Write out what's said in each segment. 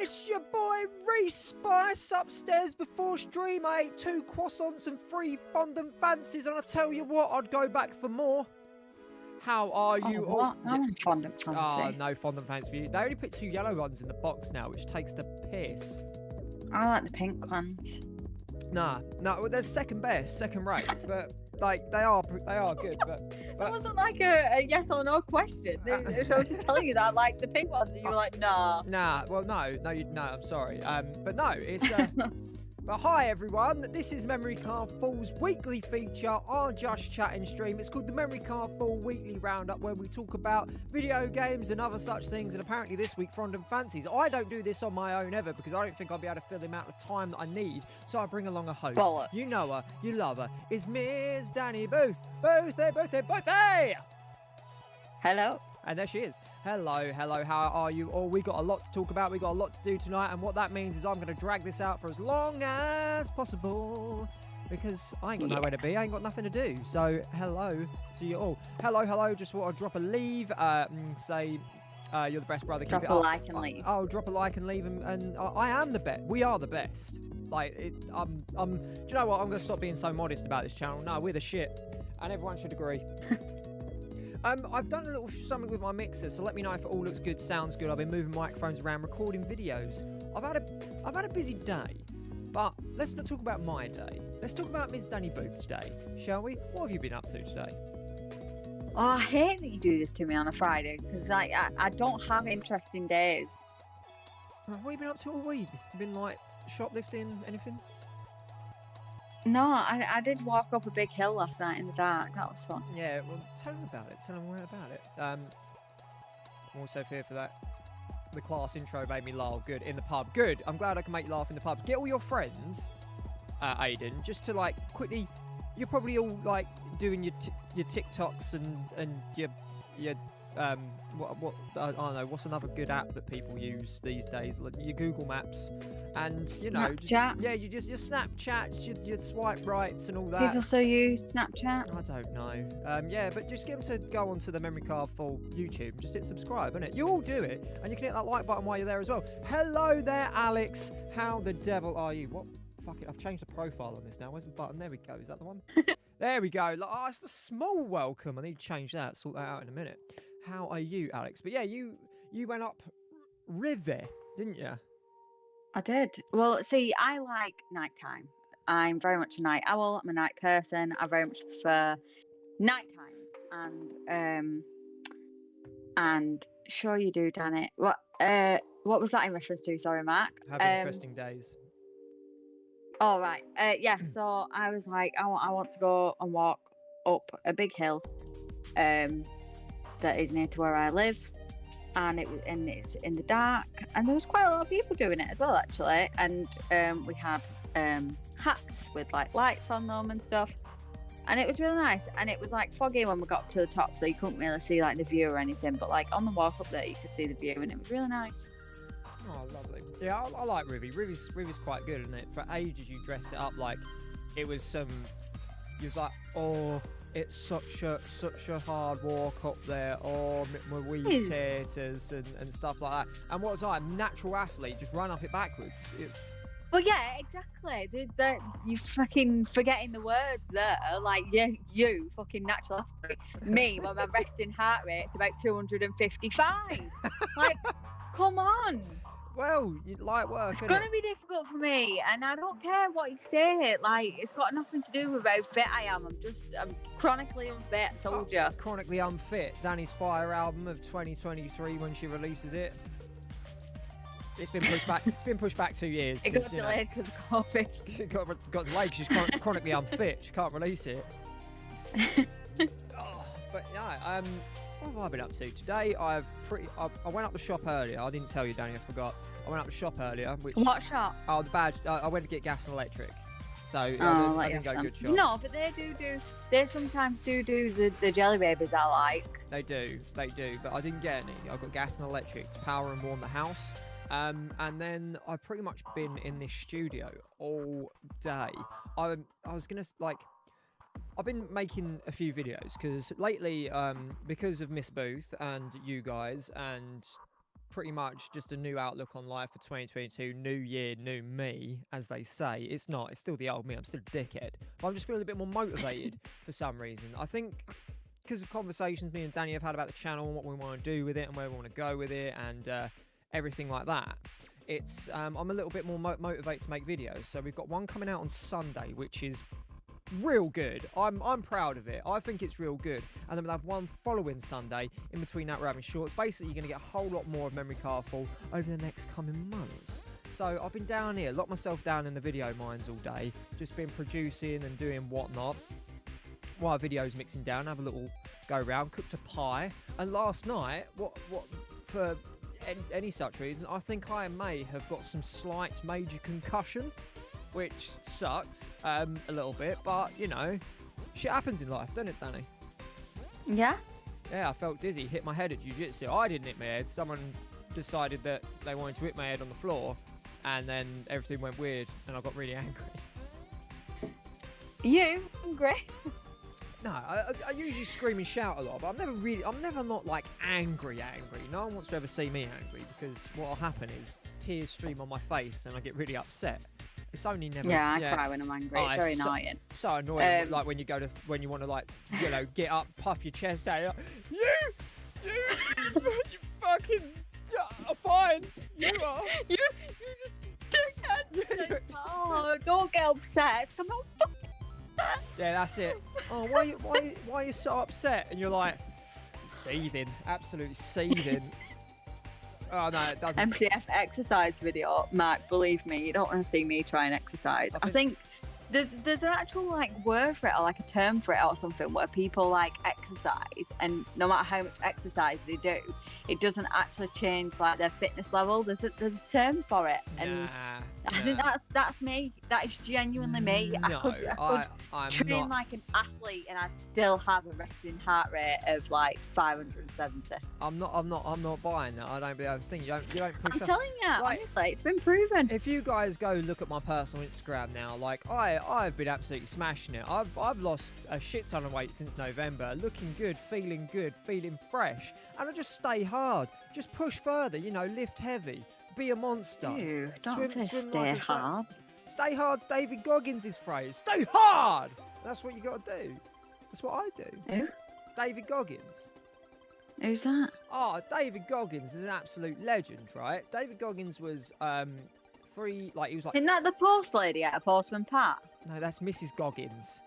It's your boy Reese Spice upstairs before stream. I ate 2 croissants and 3 fondant fancies, and I tell you what, I'd go back for more. How are you all? What? I want fondant fancy. Oh, no fondant fancy for you. They only put 2 yellow ones in the box now, which takes the piss. I like the pink ones. Nah, well, they're second best, second rate, but like they are good. But that wasn't like a yes or no question. So I was just telling you that I like the pink ones, and you were like, nah. Nah, well, no, I'm sorry. But no, it's. But hi everyone, this is Memory Card Full's weekly feature, our Just Chatting stream. It's called the Memory Card Full Weekly Roundup, where we talk about video games and other such things, and apparently this week Fondant Fancies. I don't do this on my own ever, because I don't think I'll be able to fill the amount of time that I need, so I bring along a host. Bollocks. You know her, you love her, it's Miss Danny Booth. Boothy! Hello. And there she is. Hello, how are you all? We got a lot to talk about, we got a lot to do tonight, and what that means is I'm going to drag this out for as long as possible, because I ain't got nowhere to be, I ain't got nothing to do. So, hello to you all. Hello, just want to drop a leave, say you're the best brother. Drop a like and leave. Oh, drop a like and leave, and I am the best. We are the best. Like, do you know what? I'm going to stop being so modest about this channel. No, we're the shit, and everyone should agree. I've done a little something with my mixer, so let me know if it all looks good, sounds good. I've been moving microphones around, recording videos. I've had a busy day, but let's not talk about my day. Let's talk about Ms. Danny Booth's day, shall we? What have you been up to today? Oh, I hate that you do this to me on a Friday, because I don't have interesting days. What have you been up to all week? You been like shoplifting, anything? No, I did walk up a big hill last night in the dark. That was fun. Yeah, well, tell them about it. Tell them more about it. I'm also here for that. The class intro made me laugh. Good. In the pub. Good. I'm glad I can make you laugh in the pub. Get all your friends, Aiden, just to, like, quickly... You're probably all, like, doing your TikToks and your I don't know, what's another good app that people use these days? Like your Google Maps, and you know, Snapchat. Just your Snapchats, your swipe rights and all that. People still use Snapchat. I don't know. Yeah, but just get them to go onto the Memory Card Full YouTube. Just hit subscribe, innit? You all do it, and you can hit that like button while you're there as well. Hello there, Alex. How the devil are you? What? Fuck it, I've changed the profile on this now. Where's the button? There we go. Is that the one? There we go. Oh, it's a small welcome. I need to change that. Sort that out in a minute. How are you, Alex? But yeah, you went up River, didn't you? I did. Well, see, I like nighttime. I'm very much a night owl. I'm a night person. I very much prefer night times. And sure you do, Danny. What was that in reference to? Sorry, Mark. Have interesting days. Oh, right. Yeah, so I was like, I want to go and walk up a big hill that is near to where I live, and it's in the dark, and there was quite a lot of people doing it as well, actually, and we had hats with like lights on them and stuff, and it was really nice. And it was like foggy when we got up to the top, so you couldn't really see like the view or anything. But like on the walk up there, you could see the view, and it was really nice. Oh, lovely. Yeah, I like Ruby. Ruby's quite good, isn't it? For ages, you dressed it up like it was some. You was like, oh, it's such a hard walk up there. Oh, my wee taters and stuff like that. And what was I? A natural athlete, just run up it backwards. It's. Well, yeah, exactly. You fucking forgetting the words there. Like, yeah, you fucking natural athlete. Me, when my resting heart rate's about 255. Like, come on. Well, you like work. It's going to be difficult for me, and I don't care what you say. Like, it's got nothing to do with how fit I am. I'm chronically unfit, I told you. Chronically unfit. Danny's Fire album of 2023 when she releases it. It's been pushed back. It's been pushed back 2 years. It got delayed because of COVID. It got delayed because she's chronically unfit. She can't release it. But yeah, what have I been up to today? I went up the shop earlier. I didn't tell you, Danny. I forgot. I went up the shop earlier. What shop? Oh, the badge. I went to get gas and electric. So I didn't go good shop. No, but they do. They sometimes do the jelly babies I like. They do. But I didn't get any. I got gas and electric to power and warm the house. And then I've pretty much been in this studio all day. I was gonna like. I've been making a few videos because lately, because of Miss Booth and you guys, and pretty much just a new outlook on life for 2022, new year, new me, as they say. It's not. It's still the old me. I'm still a dickhead. But I'm just feeling a bit more motivated for some reason. I think because of conversations me and Danny have had about the channel and what we want to do with it and where we want to go with it and everything like that. It's I'm a little bit more motivated to make videos. So we've got one coming out on Sunday, which is real good. I'm proud of it. I think it's real good. And then we'll have one following Sunday. In between that, we're having shorts. Basically, you're going to get a whole lot more of Memory Card Full over the next coming months. So I've been down here, locked myself down in the video mines all day, just been producing and doing whatnot. While videos mixing down, have a little go round, cooked a pie. And last night, what for any such reason, I think I may have got some slight major concussion, which sucked a little bit, but you know, shit happens in life, doesn't it, Danny? Yeah. Yeah, I felt dizzy, hit my head at jiu-jitsu. I didn't hit my head. Someone decided that they wanted to hit my head on the floor, and then everything went weird, and I got really angry. You angry? No, I usually scream and shout a lot, but I'm never not like angry. No one wants to ever see me angry, because what will happen is tears stream on my face, and I get really upset. It's only never. Yeah, I cry when I'm angry. It's very annoying. So annoying. Like when you want to like, you know, get up, puff your chest out. Like, you fucking fine. You are. You just dickhead. Oh, don't get upset. Come on. Yeah, that's it. Oh, why are you so upset? And you're like, seething, absolutely seething. Oh no, it doesn't. MCF exercise video, Mark. Believe me, you don't want to see me try and exercise. I think there's an actual like word for it, or like a term for it, or something, where people like exercise, and no matter how much exercise they do, it doesn't actually change like their fitness level. There's a term for it, and I think that's me. That is genuinely me. No, I could train like an athlete, and I'd still have a resting heart rate of like 570. I'm not buying that. I don't be able to think. You don't push. I'm telling you, like, honestly, it's been proven. If you guys go look at my personal Instagram now, like I've been absolutely smashing it. I've lost a shit ton of weight since November, looking good, feeling fresh, and I just stay hard, just push further. You know, lift heavy, be a monster. Ew, don't say stay hard. Stay hard's David Goggins' phrase. Stay hard. That's what you got to do. That's what I do. Who? David Goggins. Who's that? Oh, David Goggins is an absolute legend, right? David Goggins was he was like. Isn't that the post lady at a Postman Pat? No, that's Mrs. Goggins.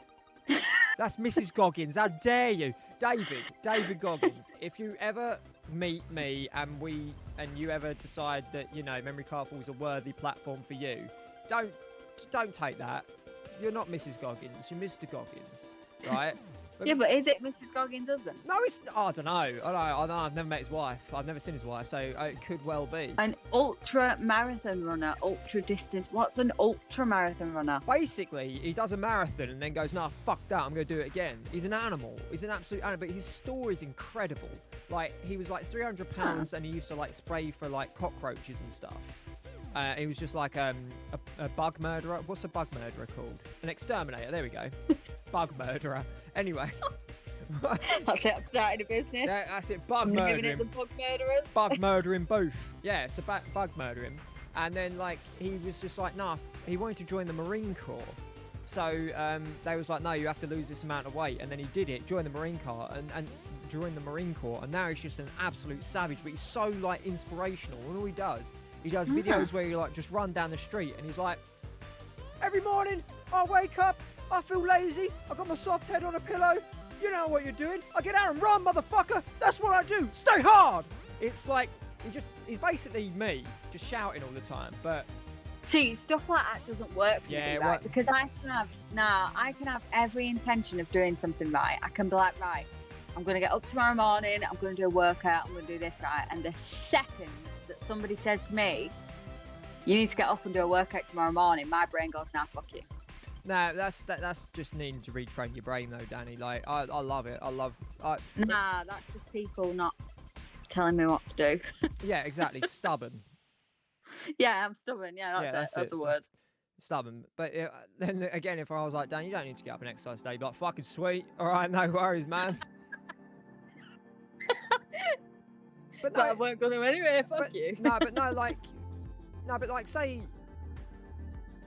That's Mrs. Goggins. How dare you, David Goggins? If you ever meet me and you ever decide that, you know, Memory Card Full is a worthy platform for you, don't take that. You're not Mrs. Goggins. You're Mr. Goggins, right? Yeah, but is it Mr. Scoggins' husband? No, it's. I don't know. I don't know. I've never met his wife. I've never seen his wife, so it could well be. An ultra marathon runner, ultra distance. What's an ultra marathon runner? Basically, he does a marathon and then goes, "Nah, fuck that. I'm going to do it again." He's an animal. He's an absolute animal. But his story's incredible. Like, he was like 300 pounds and he used to like spray for like cockroaches and stuff. He was just like a bug murderer. What's a bug murderer called? An exterminator. There we go. Bug murderer. Anyway. That's it. I'm starting a business. Yeah, that's it. Bug I'm murdering. giving it the bug murderers. Bug murdering both. Yeah, it's a bug murdering. And then like he was just like, nah, he wanted to join the Marine Corps. So they was like, no, you have to lose this amount of weight. And then he did it, joined the Marine Corps, and joined the Marine Corps. And now he's just an absolute savage. But he's so like inspirational. And all he does videos where he like just run down the street and he's like, every morning I wake up, I feel lazy, I got my soft head on a pillow. You know what you're doing. I get out and run, motherfucker. That's what I do. Stay hard. It's like he's basically me, just shouting all the time. But see, stuff like that doesn't work for me, right? Because I can have every intention of doing something right. I can be like, right, I'm gonna get up tomorrow morning. I'm gonna do a workout. I'm gonna do this right. And the second that somebody says to me, you need to get up and do a workout tomorrow morning, my brain goes, nah, fuck you. No, that's just needing to retrain your brain though, Danny. Like I love it. Nah, that's just people not telling me what to do. Yeah, exactly. Stubborn. Yeah, I'm stubborn. Yeah, that's the word. Stubborn. But then again, if I was like, Dan, you don't need to get up and exercise today, you'd be like, fucking sweet. All right, no worries, man. But no, I weren't going to anyway. Fuck you. But like, say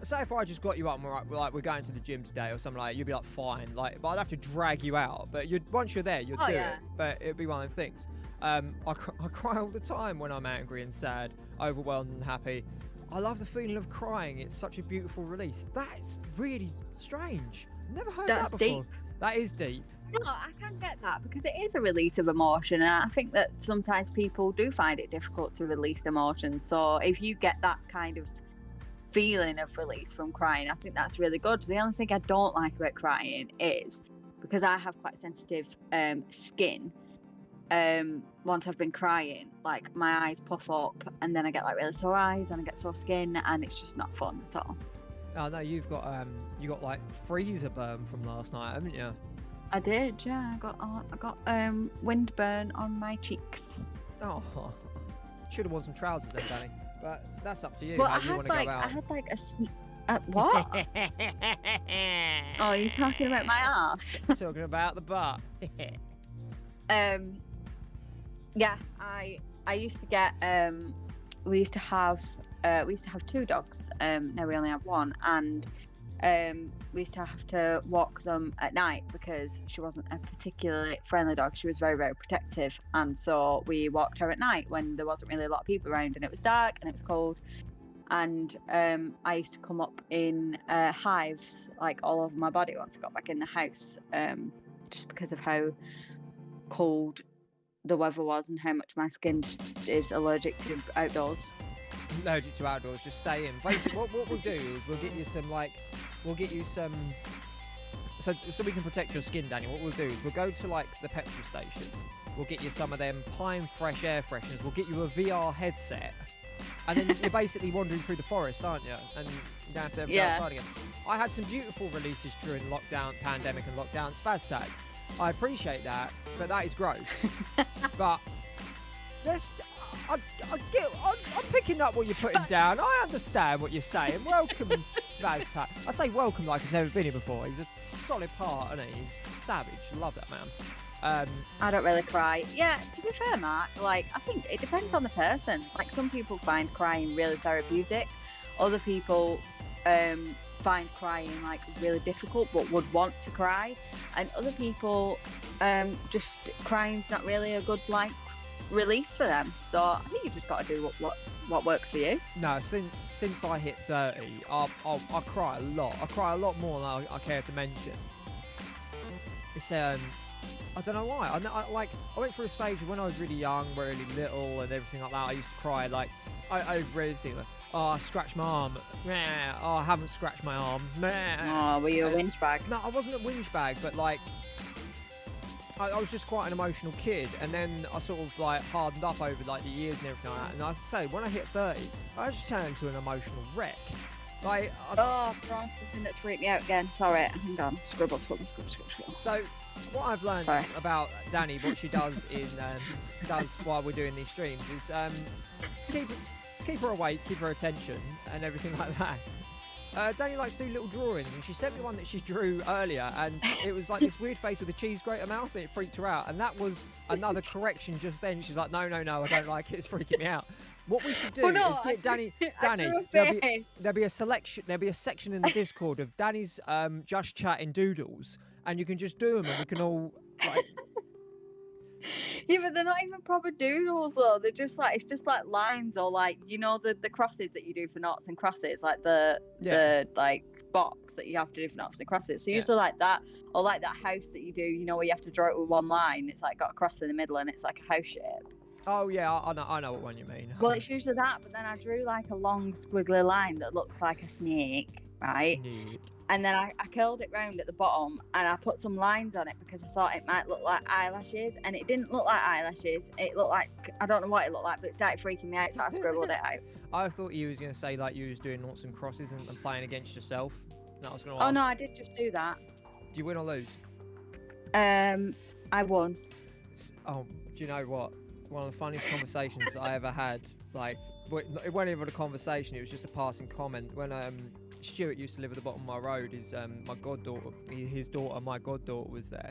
if I just got you up and we're going to the gym today or something like that, you'd be like, fine. Like, but I'd have to drag you out. But once you're there, you'd do it. But it'd be one of them things. I cry all the time when I'm angry and sad, overwhelmed and happy. I love the feeling of crying. It's such a beautiful release. That's really strange. Never heard that before. Deep. That is deep. No, I can get that because it is a release of emotion, and I think that sometimes people do find it difficult to release emotions. So if you get that kind of feeling of release from crying, I think that's really good. The only thing I don't like about crying is because I have quite sensitive skin. Once I've been crying, like my eyes puff up, and then I get like really sore eyes, and I get sore skin, and it's just not fun at all. Oh no, you got like freezer burn from last night, haven't you? I did, yeah. I got wind burn on my cheeks. Oh, should have worn some trousers then, Danny. But that's up to you. Well, how you want to go out. I had like what? Oh, you're talking about my ass? Talking about the butt. Yeah, I used to get we used to have two dogs. Now we only have one, and we used to have to walk them at night because she wasn't a particularly friendly dog. She was very, very protective, and so we walked her at night when there wasn't really a lot of people around, and it was dark and it was cold. And I used to come up in hives like all over my body once I got back in the house, just because of how cold the weather was and how much my skin is allergic to outdoors. Allergic to outdoors, just stay in. Basically, what we'll do is we'll get you some so we can protect your skin, Danny. What we'll do is we'll go to like the petrol station. We'll get you some of them Pine Fresh air fresheners. We'll get you a VR headset, and then you're basically wandering through the forest, aren't you? And you don't have to go outside again. I had some beautiful releases during lockdown, pandemic, and lockdown. Spaz tag. I appreciate that, but that is gross. But I'm picking up what you're putting down. I understand what you're saying. Welcome, Spaz tag. I say welcome like he's never been here before. He's a solid part, isn't he? He's savage. Love that man. I don't really cry. Yeah, to be fair, Mark, like, I think it depends on the person. Like, some people find crying really therapeutic. Other people find crying, like, really difficult but would want to cry. And other people, just crying's not really a good, like, release for them. So I think you've just got to do what works for you. No, since I hit 30, I cry a lot. I cry a lot more than I care to mention. It's I don't know why. I went through a stage when I was really young, really little, and everything like that. I used to cry like over everything. Like, oh, I scratched my arm. Nah. Oh, I haven't scratched my arm. Nah. Oh, were you a whinge bag? No, I wasn't a whinge bag, but like I was just quite an emotional kid, and then I sort of like hardened up over like the years and everything like that. And I say, when I hit 30, I just turned into an emotional wreck. Like, oh, wrong something that's freaked me out again. Sorry, hang on. Scribble. So, what I've learned about Danny, what she does does while we're doing these streams, is to keep her awake, keep her attention, and everything like that. Danny likes to do little drawings, and she sent me one that she drew earlier, and it was like this weird face with a cheese grater mouth, and it freaked her out. And that was another correction just then. She's like, no, I don't like it. It's freaking me out. What we should do is get Danny. There'll be a section in the Discord of Danny's just chatting doodles, and you can just do them, and we can all like. Yeah, but they're not even proper doodles though. They're just like, it's just like lines, or like, you know, the crosses that you do for knots and crosses, like the like box that you have to do for knots and crosses. So usually like that, or like that house that you do, you know, where you have to draw it with one line. It's like got a cross in the middle and it's like a house shape. Oh yeah, I know what one you mean. Well, it's usually that, but then I drew like a long squiggly line that looks like a snake, right? Snake. And then I curled it round at the bottom, and I put some lines on it because I thought it might look like eyelashes, and it didn't look like eyelashes. It looked like, I don't know what it looked like, but it started freaking me out, so I scribbled it out. I thought you was going to say like you was doing noughts and crosses and playing against yourself. No, I was going to ask. Oh no, I did just do that. Do you win or lose? I won. Oh, do you know what? One of the funniest conversations I ever had, like, it wasn't even a conversation, it was just a passing comment. When Stuart used to live at the bottom of my road, my goddaughter, his daughter, my goddaughter was there,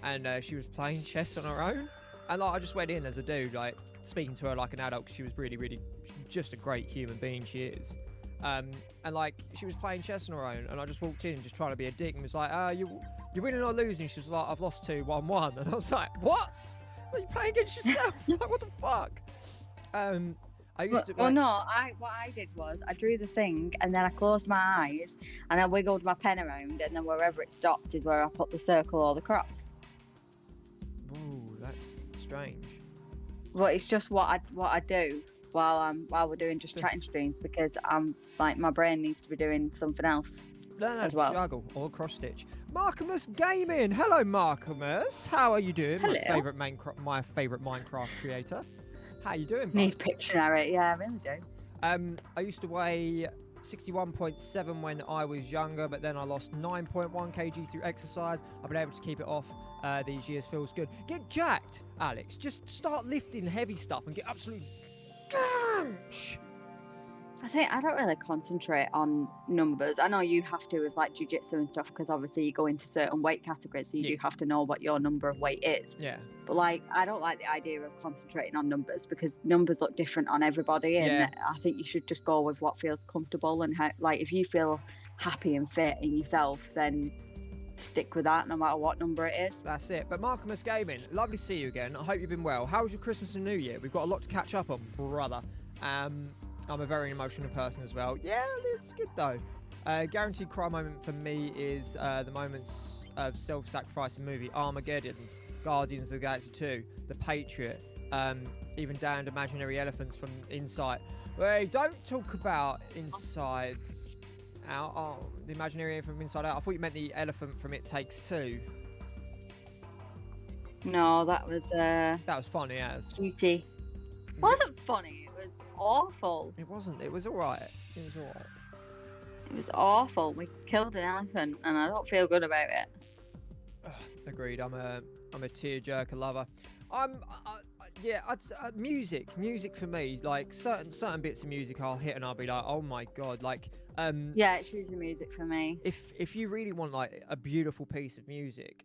and she was playing chess on her own, and like, I just went in as a dude, like, speaking to her like an adult, because she was really just a great human being, she is. And like, she was playing chess on her own, and I just walked in and just trying to be a dick and was like, you winning or losing? She was like, I've lost 2-1-1, and I was like, what? So you're playing against yourself? Like, what the fuck? I used to. Well, no. What I did was I drew the thing, and then I closed my eyes, and I wiggled my pen around, and then wherever it stopped is where I put the circle or the cross. Ooh, that's strange. Well, it's just what I do while we're doing just chatting streams, because I'm like, my brain needs to be doing something else. No, as well. Juggle or cross stitch. Markimus Gaming. Hello, Markimus. How are you doing? Hello. My favourite Minecraft creator. How you doing, bud? Need Pictionary. Yeah, I really do. I used to weigh 61.7 when I was younger, but then I lost 9.1 kg through exercise. I've been able to keep it off these years. Feels good. Get jacked, Alex. Just start lifting heavy stuff and get absolutely ganch. I think I don't really concentrate on numbers. I know you have to with like jiu-jitsu and stuff, because obviously you go into certain weight categories, so you do have to know what your number of weight is. Yeah. But like, I don't like the idea of concentrating on numbers, because numbers look different on everybody, and I think you should just go with what feels comfortable, and how, like, if you feel happy and fit in yourself, then stick with that no matter what number it is. That's it. But Markimus Gaming, lovely to see you again. I hope you've been well. How was your Christmas and New Year? We've got a lot to catch up on, brother. I'm a very emotional person as well. Yeah, it's good though. Guaranteed cry moment for me is the moments of self-sacrificing movie, Armageddon's, Guardians of the Galaxy 2, The Patriot, even down to Imaginary Elephants from Inside. Wait, don't talk about Inside Out. Oh, the Imaginary Elephant from Inside Out. I thought you meant the elephant from It Takes Two. No, that was funny as. Cutie. Wasn't funny. It was awful. It wasn't. It was alright. It was alright. It was awful. We killed an elephant, and I don't feel good about it. Agreed. I'm a tearjerker lover. Music for me. Like certain bits of music I'll hit and I'll be like, oh my god. Like yeah, it's usually music for me. If you really want like a beautiful piece of music,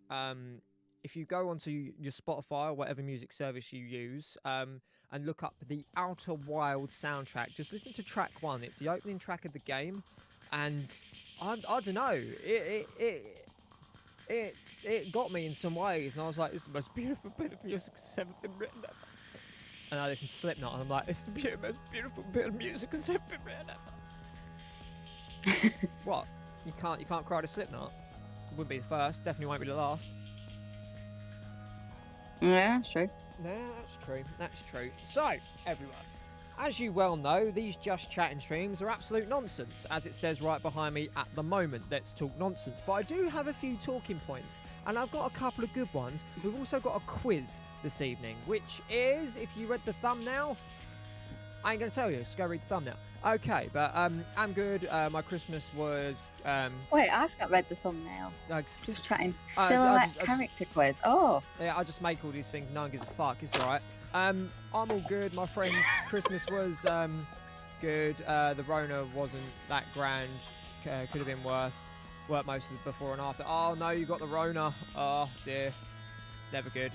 if you go onto your Spotify or whatever music service you use, and look up the Outer Wild soundtrack, just listen to track 1. It's the opening track of the game, and I don't know, it got me in some ways, and I was like, this is the most beautiful bit of music that's ever been written ever. And I listened to Slipknot, and I'm like, this is the most beautiful bit of music that's ever been written ever. What? You can't cry to Slipknot? Wouldn't be the first, definitely won't be the last. Yeah, that's true. No, that's true. So, everyone, As you well know, these Just Chatting streams are absolute nonsense, as it says right behind me at the moment. Let's talk nonsense. But I do have a few talking points, and I've got a couple of good ones. We've also got a quiz this evening, which is, if you read the thumbnail, I ain't going to tell you, just go read the thumbnail. Okay, but I'm good. My Christmas was... Wait, I've not read the thumbnail. Just chatting. Character quiz. Oh. Yeah, I just make all these things. No one gives a fuck. It's all right. I'm all good. My friend's Christmas was good. The Rona wasn't that grand. Could have been worse. Worked most of the before and after. Oh, no, you got the Rona. Oh, dear. It's never good.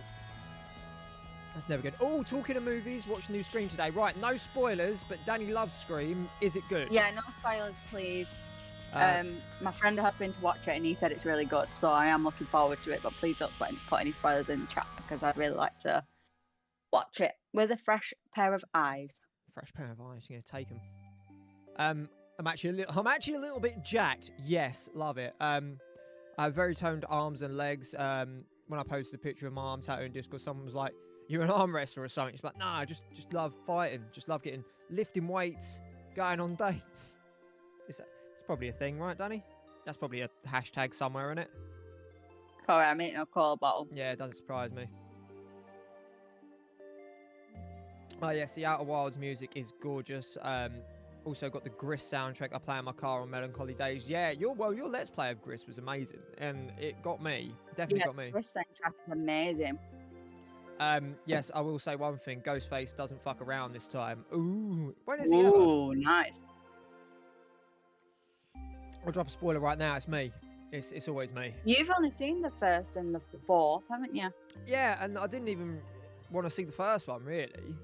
That's never good. Oh, talking of movies, watched new Scream today. Right, no spoilers, but Danny loves Scream. Is it good? Yeah, no spoilers, please. My friend has been to watch it and he said it's really good, so I am looking forward to it, but please don't put any spoilers in the chat because I'd really like to watch it with a fresh pair of eyes. Fresh pair of eyes, you're going to take them. I'm actually a little bit jacked. Yes, love it. I have very toned arms and legs. When I posted a picture of my arm tattoo in Discord, someone was like, "You're an arm wrestler or something?" It's like, "No, just love fighting. Just love lifting weights, going on dates." It's probably a thing, right, Danny? That's probably a hashtag somewhere, isn't it? Sorry, I'm eating a cola bottle. Yeah, it doesn't surprise me. Oh yes, the Outer Wilds music is gorgeous. Also got the Gris soundtrack I play in my car on melancholy days. Yeah, your Let's Play of Gris was amazing, and it got me. Definitely got me. The Gris soundtrack is amazing. Yes, I will say one thing. Ghostface doesn't fuck around this time. Ooh, when is he ever? Ooh, nice. I'll drop a spoiler right now. It's me. It's always me. You've only seen the first and the fourth, haven't you? Yeah, and I didn't even want to see the first one, really.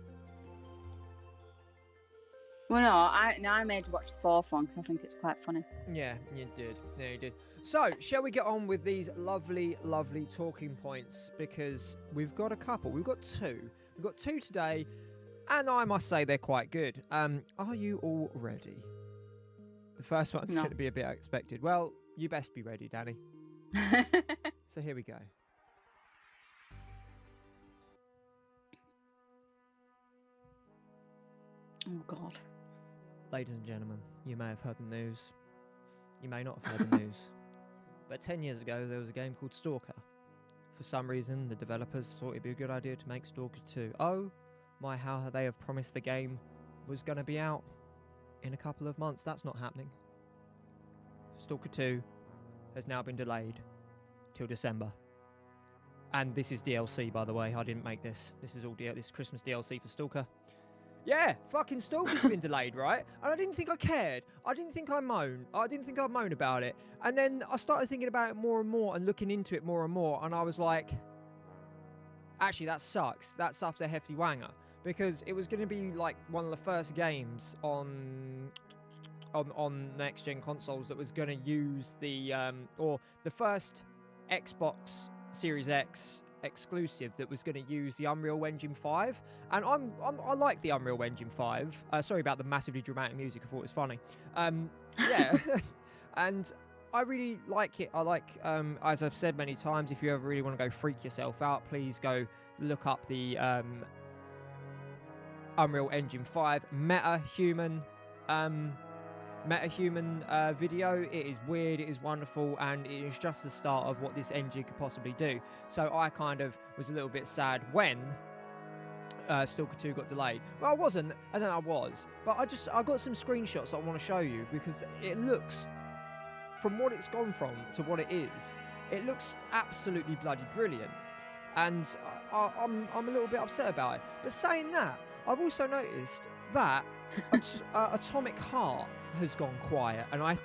Well, no, I made you watch the fourth one because I think it's quite funny. Yeah, you did. Yeah, you did. So, shall we get on with these lovely, lovely talking points? Because we've got a couple. We've got two. We've got two today, and I must say they're quite good. Are you all ready? The first one's going to be a bit unexpected. Well, you best be ready, Danny. So here we go. Oh, God. Ladies and gentlemen, you may have heard the news. You may not have heard the news. But 10 years ago, there was a game called Stalker. For some reason, the developers thought it'd be a good idea to make Stalker 2. Oh, my, how they have promised the game was going to be out in a couple of months. That's not happening. Stalker 2 has now been delayed till December. And this is DLC, by the way. I didn't make this. This is all this Christmas DLC for Stalker. Yeah, fucking Stalker's been delayed, right? And I didn't think I cared. I didn't think I'd moan. About it. And then I started thinking about it more and more and looking into it more and more. And I was like, actually, that sucks. That's after a hefty wanger. Because it was going to be like one of the first games on next-gen consoles that was going to use the, or the first Xbox Series X exclusive that was going to use the Unreal Engine 5, and I like the Unreal Engine 5. Sorry about the massively dramatic music. I thought it was funny. Yeah, and I really like it. I like, as I've said many times, if you ever really want to go freak yourself out, please go look up the Unreal Engine 5 meta-human video. It is weird, it is wonderful, and it is just the start of what this engine could possibly do. So I kind of was a little bit sad when Stalker 2 got delayed. Well, I wasn't, and then I was, but I got some screenshots I want to show you because it looks, from what it's gone from to what it is, it looks absolutely bloody brilliant, and I'm a little bit upset about it. But saying that, I've also noticed that Atomic Heart has gone quiet, and I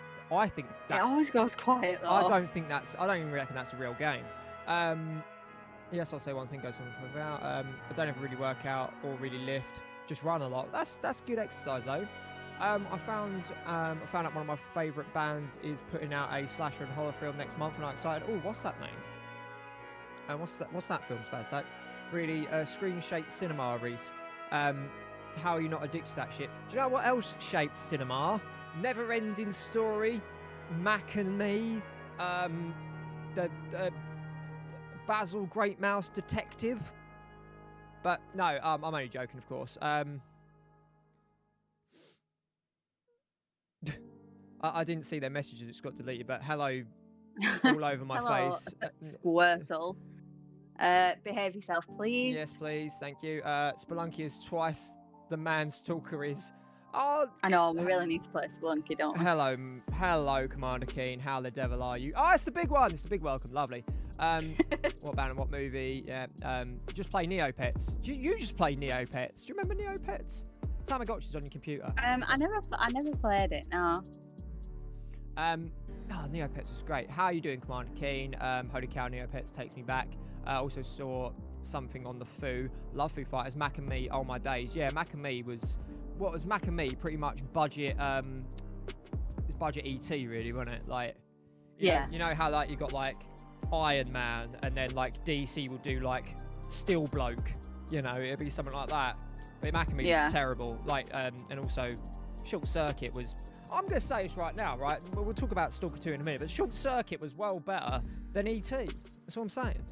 think that it always goes quiet though. I don't even reckon that's a real game. Yes, I'll say one thing goes on about. I don't ever really work out or really lift, just run a lot. That's good exercise though. I found out one of my favourite bands is putting out a slasher and horror film next month, and I'm excited. Oh, what's that name? What's that film, Spazdak? Really, screen-shaped cinema, Reese. How are you not addicted to that shit? Do you know what else shaped cinema? Never-ending Story, Mac and Me, the Basil Great Mouse Detective. But no, I'm only joking, of course. I didn't see their messages. It's got deleted. But hello, all over my Hello, face. Squirtle. Behave yourself, please. Yes, please. Thank you. Spelunky is twice the man Stalker is. Oh, I know, we really need to play Spelunky, don't we? Hello, Commander Keen. How the devil are you? Oh, it's the big one. It's the big welcome. Lovely. What band and what movie? Yeah. Just play Neopets. You just play Neopets. Do you remember Neopets? Tamagotchi's on your computer. I never played it. No. Neopets is great. How are you doing, Commander Keen? Holy cow, Neopets takes me back. Also saw something on the Foo. Love Foo Fighters. Mac and Me. Oh my days. Yeah, Mac and Me was. What was Mac and Me? Pretty much budget. It's budget ET really, wasn't it? Like. You know how like you got like Iron Man, and then like DC would do like Steel Bloke. You know, it'd be something like that. But Mac and Me was terrible. Like, and also Short Circuit was. I'm going to say this right now, right? We'll talk about Stalker 2 in a minute, but Short Circuit was well better than ET. That's what I'm saying.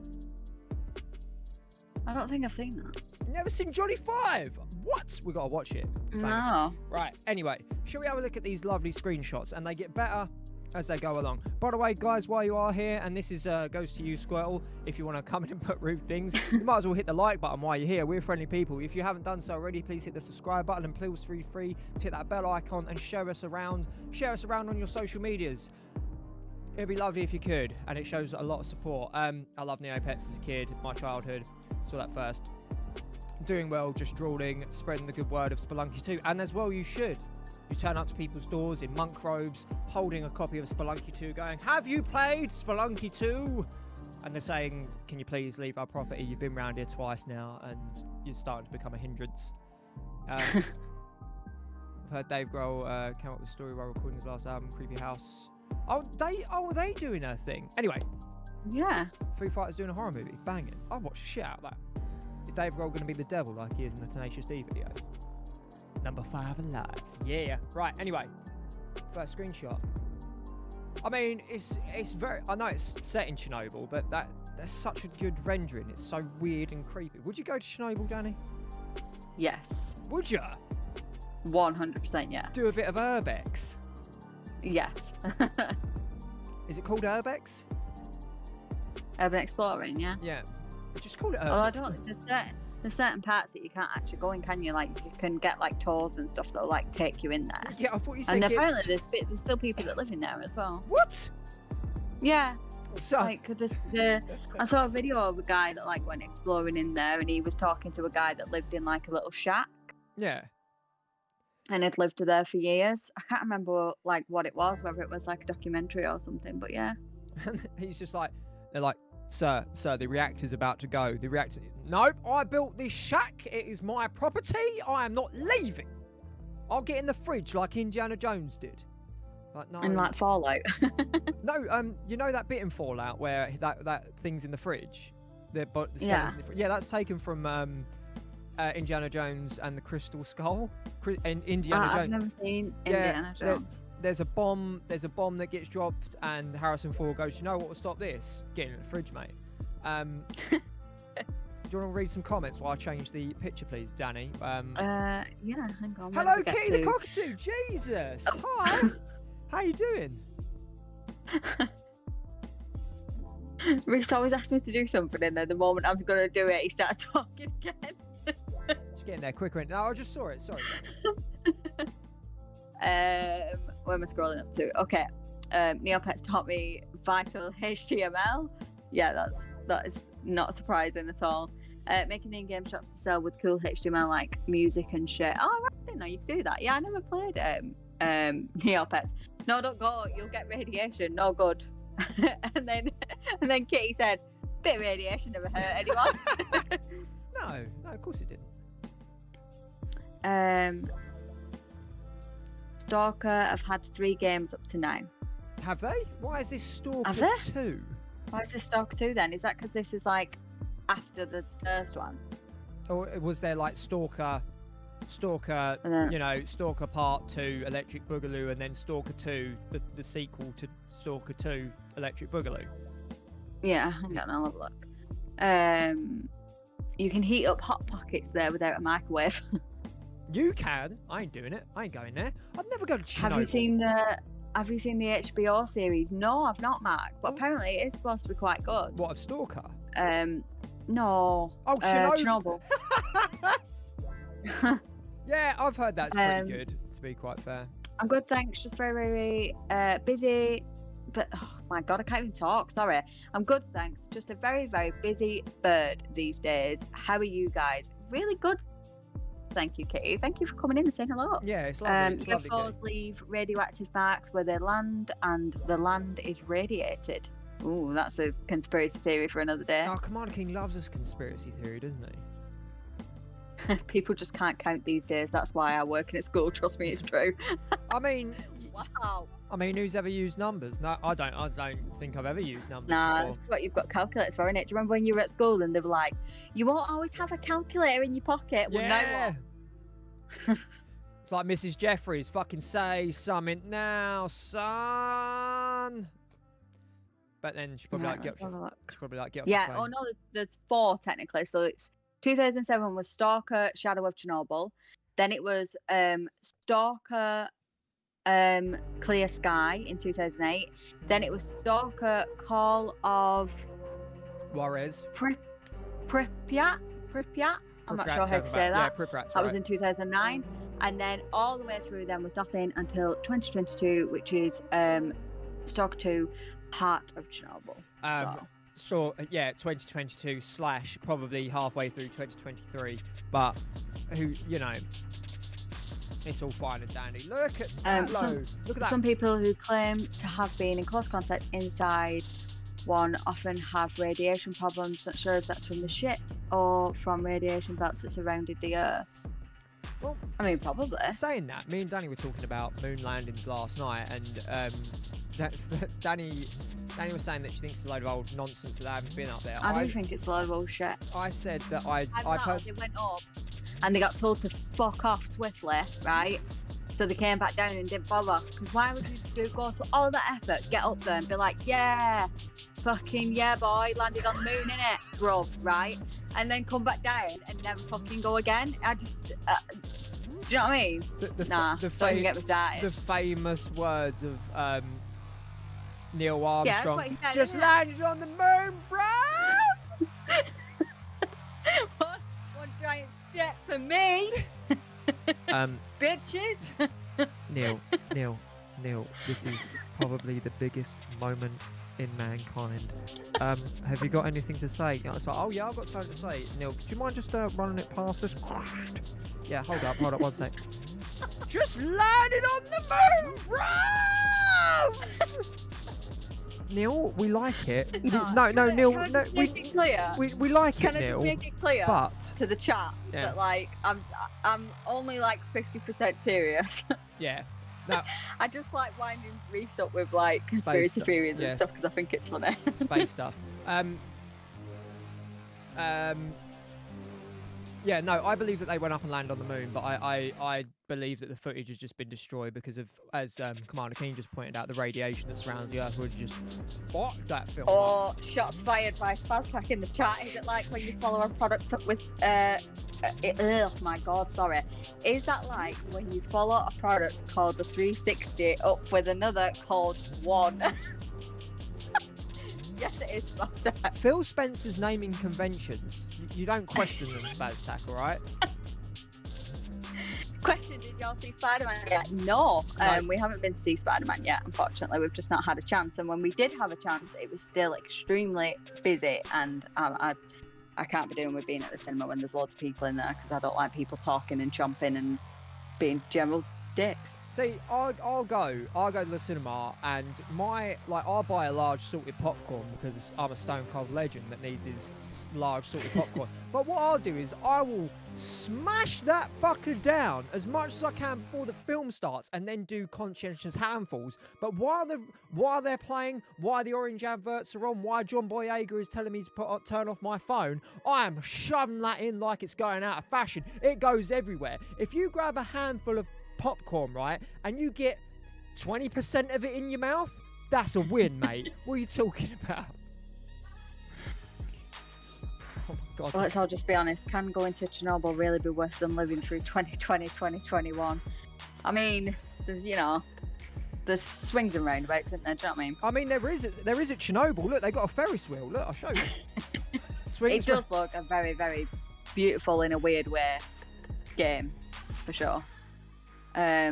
I don't think I've seen that. You never seen Johnny 5? What? We got to watch it. No. Right, anyway, shall we have a look at these lovely screenshots? And they get better as they go along. By the way, guys, while you are here, and this is goes to you, Squirtle, if you want to come in and put rude things, you might as well hit the like button while you're here. We're friendly people. If you haven't done so already, please hit the subscribe button and please feel free to hit that bell icon and share us around. Share us around on your social medias. It'd be lovely if you could, and it shows a lot of support. I love Neopets as a kid, my childhood. Saw that first. Doing well, just drooling, spreading the good word of Spelunky 2, and as well you should. You turn up to people's doors in monk robes, holding a copy of Spelunky 2, going, "Have you played Spelunky 2?" And they're saying, "Can you please leave our property? You've been round here twice now, and you're starting to become a hindrance." I've heard Dave Grohl came up with a story while recording his last album, Creepy House. Are they doing a thing? Anyway. Yeah. Foo Fighters doing a horror movie. Banging. I'll watch the shit out of that. Is Dave Grohl going to be the devil like he is in the Tenacious D video? Number 5 alive. Yeah. Right, anyway. First screenshot. I mean, it's very... I know it's set in Chernobyl, but that's such a good rendering. It's so weird and creepy. Would you go to Chernobyl, Danny? Yes. Would you? 100% yes. Do a bit of urbex? Yes. Is it called urbex? Urban exploring, yeah? Yeah. Just call it urbex. Oh, I don't... There's certain parts that you can't actually go in, can you? Like, you can get, like, tours and stuff that'll, like, take you in there. Yeah, I thought you said and apparently there's still people that live in there as well. What? Yeah. So... Like, I saw a video of a guy that, like, went exploring in there, and he was talking to a guy that lived in, like, a little shack. Yeah. And had lived there for years. I can't remember, like, what it was, whether it was, like, a documentary or something, but yeah. He's just like... They're like, Sir, the reactor's about to go. The reactor... Nope, I built this shack. It is my property. I am not leaving. I'll get in the fridge like Indiana Jones did. Like, no. And like Fallout. No, you know that bit in Fallout where that thing's in the fridge? The yeah. In the fridge? Yeah, that's taken from Indiana Jones and the Crystal Skull. Indiana Jones. I've never seen Indiana Jones. There's a bomb that gets dropped, and Harrison Ford goes, "You know what will stop this? Get in the fridge, mate." Do you want to read some comments while I change the picture, please, Danny? Yeah, hang on. Hello, Kitty the Cockatoo. Jesus. Oh. Hi. How you doing? Rick's always asked me to do something, and then the moment I'm going to do it, he starts talking again. Just getting there quicker. No, I just saw it. Sorry. Where am I scrolling up to? Okay. Neopets taught me vital HTML. Yeah, that is not surprising at all. Making the in-game shops to sell with cool HTML like music and shit. Oh, I didn't know you could do that. Yeah, I never played Neopets. No, don't go. You'll get radiation. No good. and then Kitty said, "Bit of radiation never hurt anyone." No, of course it didn't. Stalker have had 3 games up to now. Have they? Why is this Stalker 2? Why is this Stalker 2 then? Is that because this is like after the first one? Or was there like Stalker, you know, Stalker Part 2, Electric Boogaloo, and then Stalker 2, the sequel to Stalker 2, Electric Boogaloo? Yeah, hang on, I'll have a look. You can heat up Hot Pockets there without a microwave. You can. I ain't doing it. I ain't going there. I'd never go to Chernobyl. Have you seen have you seen the HBO series? No, I've not, Mark. But apparently it is supposed to be quite good. What, of Stalker? No. Oh, Chernobyl. Yeah, I've heard that's pretty good, to be quite fair. I'm good, thanks. Just very, very busy. But, oh my God, I can't even talk. Sorry. I'm good, thanks. Just a very, very busy bird these days. How are you guys? Really good. Thank you, Kitty. Thank you for coming in and saying hello. Yeah, it's lovely. It's lovely, UFOs leave radioactive marks where they land, and the land is radiated. Ooh, that's a conspiracy theory for another day. Oh, Commander King loves his conspiracy theory, doesn't he? People just can't count these days. That's why I work in a school. Trust me, it's true. I mean, wow. I mean, who's ever used numbers? No, I don't think I've ever used numbers Nah, before. that's what you've got calculators for, innit? Do you remember when you were at school and they were like, you won't always have a calculator in your pocket? Well, Yeah. no. It's like Mrs. Jeffries, fucking say something now, son. But then she probably Right, get let's have a look. she's probably like get off Yeah, the phone. oh no, there's 4 technically. So it's 2007 was Stalker, Shadow of Chernobyl. Then it was Stalker, Clear Sky in 2008. Then it was Stalker, Call of Juarez. Pripyat. I'm not sure how to say that. Yeah, Pripyat's That was right. in 2009. And then all the way through then was nothing until 2022, which is Stalker 2, Heart of Chernobyl. So yeah, 2022 / probably halfway through 2023. But who, you know, it's all fine and dandy. Look at that load. Look at that. Some people who claim to have been in close contact inside one often have radiation problems. Not sure if that's from the ship or from radiation belts that surrounded the Earth. Well, I mean, probably. saying that, me and Danny were talking about moon landings last night, and Danny was saying that she thinks it's a load of old nonsense that they haven't been up there. I do think it's a load of bullshit. I said that They went up and they got told to fuck off swiftly, right? So they came back down and didn't bother. Because why would you go to all that effort, get up there and be like, yeah, fucking yeah, boy, landed on the moon, innit, bruv, right? And then come back down and never fucking go again. I just, do you know what I mean? Don't even get me started. The famous words of Neil Armstrong. That's what he said, just isn't it? landed on the moon, bro. One giant step for me. Bitches. Neil, this is probably the biggest moment in mankind. Have you got anything to say? It's like, oh yeah, I've got something to say. Neil, do you mind just running it past us? Yeah, hold up, one sec. Just landed on the moon, bro! Neil, we like it. No, Neil, can I no, just make it clear? we like Can it, I Neil. just make it clear But to the chat that like I'm only like 50% serious. yeah, no, I just like winding Reese up with like conspiracy theories and stuff because I think it's funny. space stuff. Yeah, no, I believe that they went up and landed on the moon, but I believe that the footage has just been destroyed because of, as Commander King just pointed out, the radiation that surrounds the Earth would just fuck that film Or up. shots fired by Spaztack in the chat. Is it like when you follow a product up with oh my god, sorry. Is that like when you follow a product called the 360 up with another called One? Yes, it is Spaztack. Phil Spencer's naming conventions, you don't question them, Spaztack, all right? Question, did y'all see Spider-Man yet? No, we haven't been to see Spider-Man yet, unfortunately. We've just not had a chance. And when we did have a chance, it was still extremely busy. And I can't be doing with being at the cinema when there's loads of people in there because I don't like people talking and chomping and being general dicks. See, I'll go to the cinema and I'll buy a large salted popcorn because I'm a stone cold legend that needs his large salted popcorn. But what I'll do is I will smash that fucker down as much as I can before the film starts and then do conscientious handfuls. But while they're playing, while the orange adverts are on, while John Boyega is telling me to turn off my phone, I am shoving that in like it's going out of fashion. It goes everywhere. If you grab a handful of popcorn, right, and you get 20% of it in your mouth, that's a win, mate. What are you talking about? Oh my god. Well, let's all just be honest. Can going to Chernobyl really be worse than living through 2020, 2021? I mean, there's, There's swings and roundabouts, isn't there? Do you know what I mean? I mean, there is at Chernobyl. Look, they got a Ferris wheel. Look, I'll show you. It does look a very, very beautiful in a weird way game, for sure. Yeah,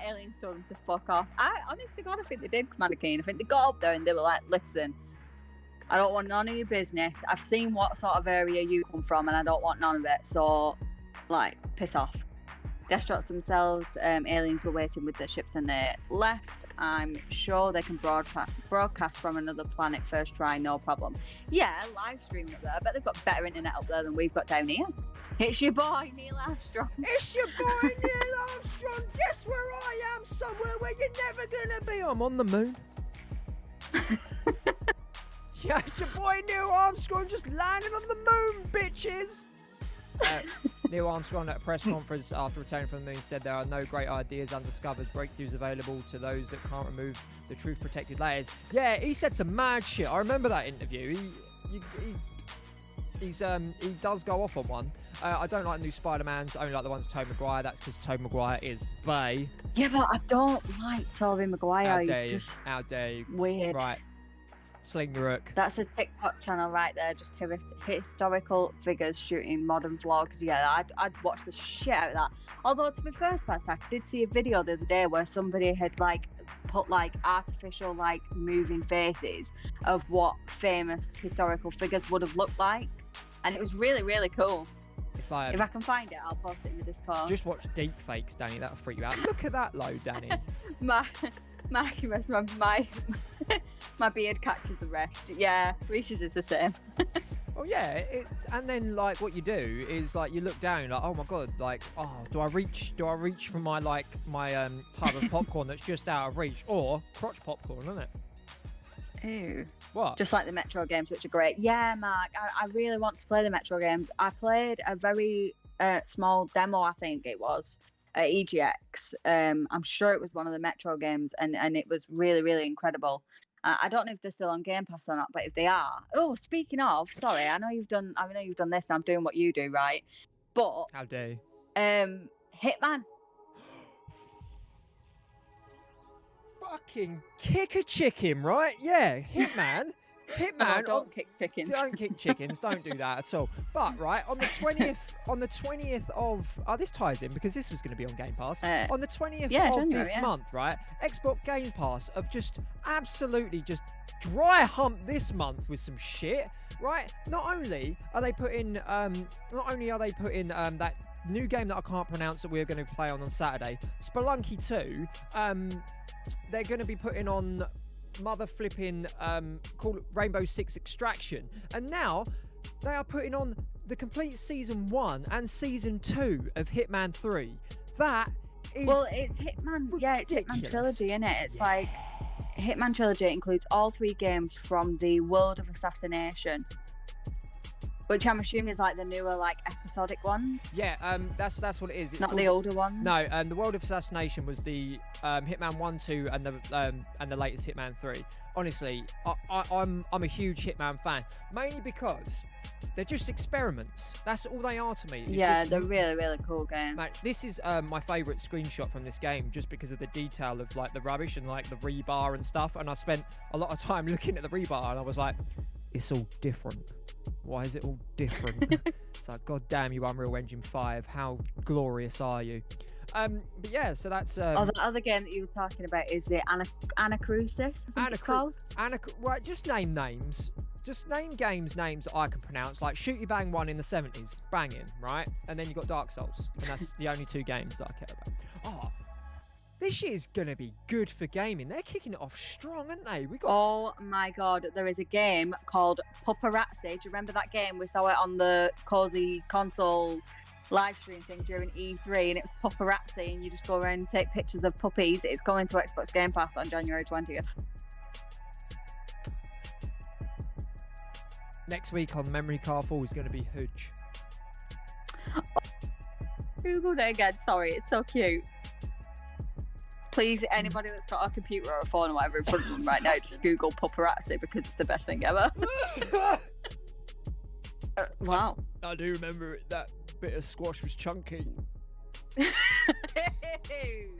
aliens told them to fuck off. I honest to God, I think they did, Commander Keen. I think they got up there and they were like, listen, I don't want none of your business. I've seen what sort of area you come from and I don't want none of it. So, like, piss off. They shot themselves. Aliens were waiting with their ships and they left. I'm sure they can broadcast from another planet first try, no problem. Yeah, live streaming up there. I bet they've got better internet up there than we've got down here. It's your boy, Neil Armstrong. It's your boy, Neil Armstrong. Guess where I am? Somewhere where you're never going to be. I'm on the moon. Yeah, it's your boy, Neil Armstrong, just landing on the moon, bitches. Neil Armstrong at a press conference after returning from the moon said there are no great ideas, undiscovered breakthroughs available to those that can't remove the truth-protected layers. Yeah, he said some mad shit. I remember that interview. He does go off on one. I don't like the new Spider-Mans. I only like the ones with Tobey Maguire. That's because Tobey Maguire is bae. Yeah, but I don't like Tobey Maguire. How dare you? Weird. Right. Sling the rook. That's a TikTok channel right there, just historical figures shooting modern vlogs. Yeah, I'd watch the shit out of that. Although, to be fair, I did see a video the other day where somebody had like put like artificial like moving faces of what famous historical figures would have looked like, and it was really, really cool. It's like, if I can find it, I'll post it in the Discord. Just watch deep fakes, Danny. That'll freak you out. Look at that low, Danny. my beard catches the rest. Yeah, Reese's is the same. Oh yeah, and then like what you do is like you look down, like, oh my god, like, oh, do I reach for my type of popcorn that's just out of reach, or crotch popcorn, isn't it? Ew. What? Just like the Metro games, which are great. Yeah, Mark, I really want to play the Metro games. I played a very small demo, I think it was, at EGX. I'm sure it was one of the Metro games, and it was really, really incredible. I don't know if they're still on Game Pass or not, but if they are, oh, speaking of, sorry, I know you've done this, and I'm doing what you do, right? But how dare you? Hitman. Fucking kick a chicken, right? Yeah, Hitman. Hitman. Don't kick chickens. Don't kick chickens. Don't do that at all. But right on the 20th of this ties in because this was going to be on Game Pass on the 20th of January, this month, right? Xbox Game Pass have just absolutely just dry hump this month with some shit, right? Not only are they putting that new game that I can't pronounce that we're going to play on Saturday, Spelunky 2. They're going to be putting on mother flipping called Rainbow Six Extraction, and now they are putting on the complete season 1 and season 2 of Hitman 3. That is it's Hitman. Ridiculous. Yeah, it's Hitman trilogy, isn't it? It's like Hitman trilogy includes all 3 games from the World of Assassination, which I'm assuming is like the newer, like episodic ones. Yeah, that's what it is. It's not the older ones. No, the World of Assassination was the Hitman 1, 2, and the latest Hitman 3. Honestly, I'm a huge Hitman fan, mainly because they're just experiments. That's all they are to me. They're really, really cool games. Mate, this is my favourite screenshot from this game, just because of the detail of like the rubbish and like the rebar and stuff. And I spent a lot of time looking at the rebar, and I was like, it's all different. Why is it all different? It's like, god damn you, Unreal Engine 5, how glorious are you? But yeah, so that's the other game that you were talking about is the Anacrusis, I think it's called. Well, just name names. Just name games names that I can pronounce, like Shooty Bang 1 in the 70s, banging, right? And then you got Dark Souls, and that's the only 2 games that I care about. Oh, this shit is going to be good for gaming. They're kicking it off strong, aren't they? Oh my god, there is a game called Paparazzi. Do you remember that game? We saw it on the Cozy Console live stream thing during E3, and it was Paparazzi, and you just go around and take pictures of puppies. It's going to Xbox Game Pass on January 20th. Next week on Memory Car 4 is going to be Hooch. Googled it again. Sorry, it's so cute. Please, anybody that's got a computer or a phone or whatever in front of them right now, just Google Paparazzi because it's the best thing ever. Wow. I do remember that bit of squash was chunky.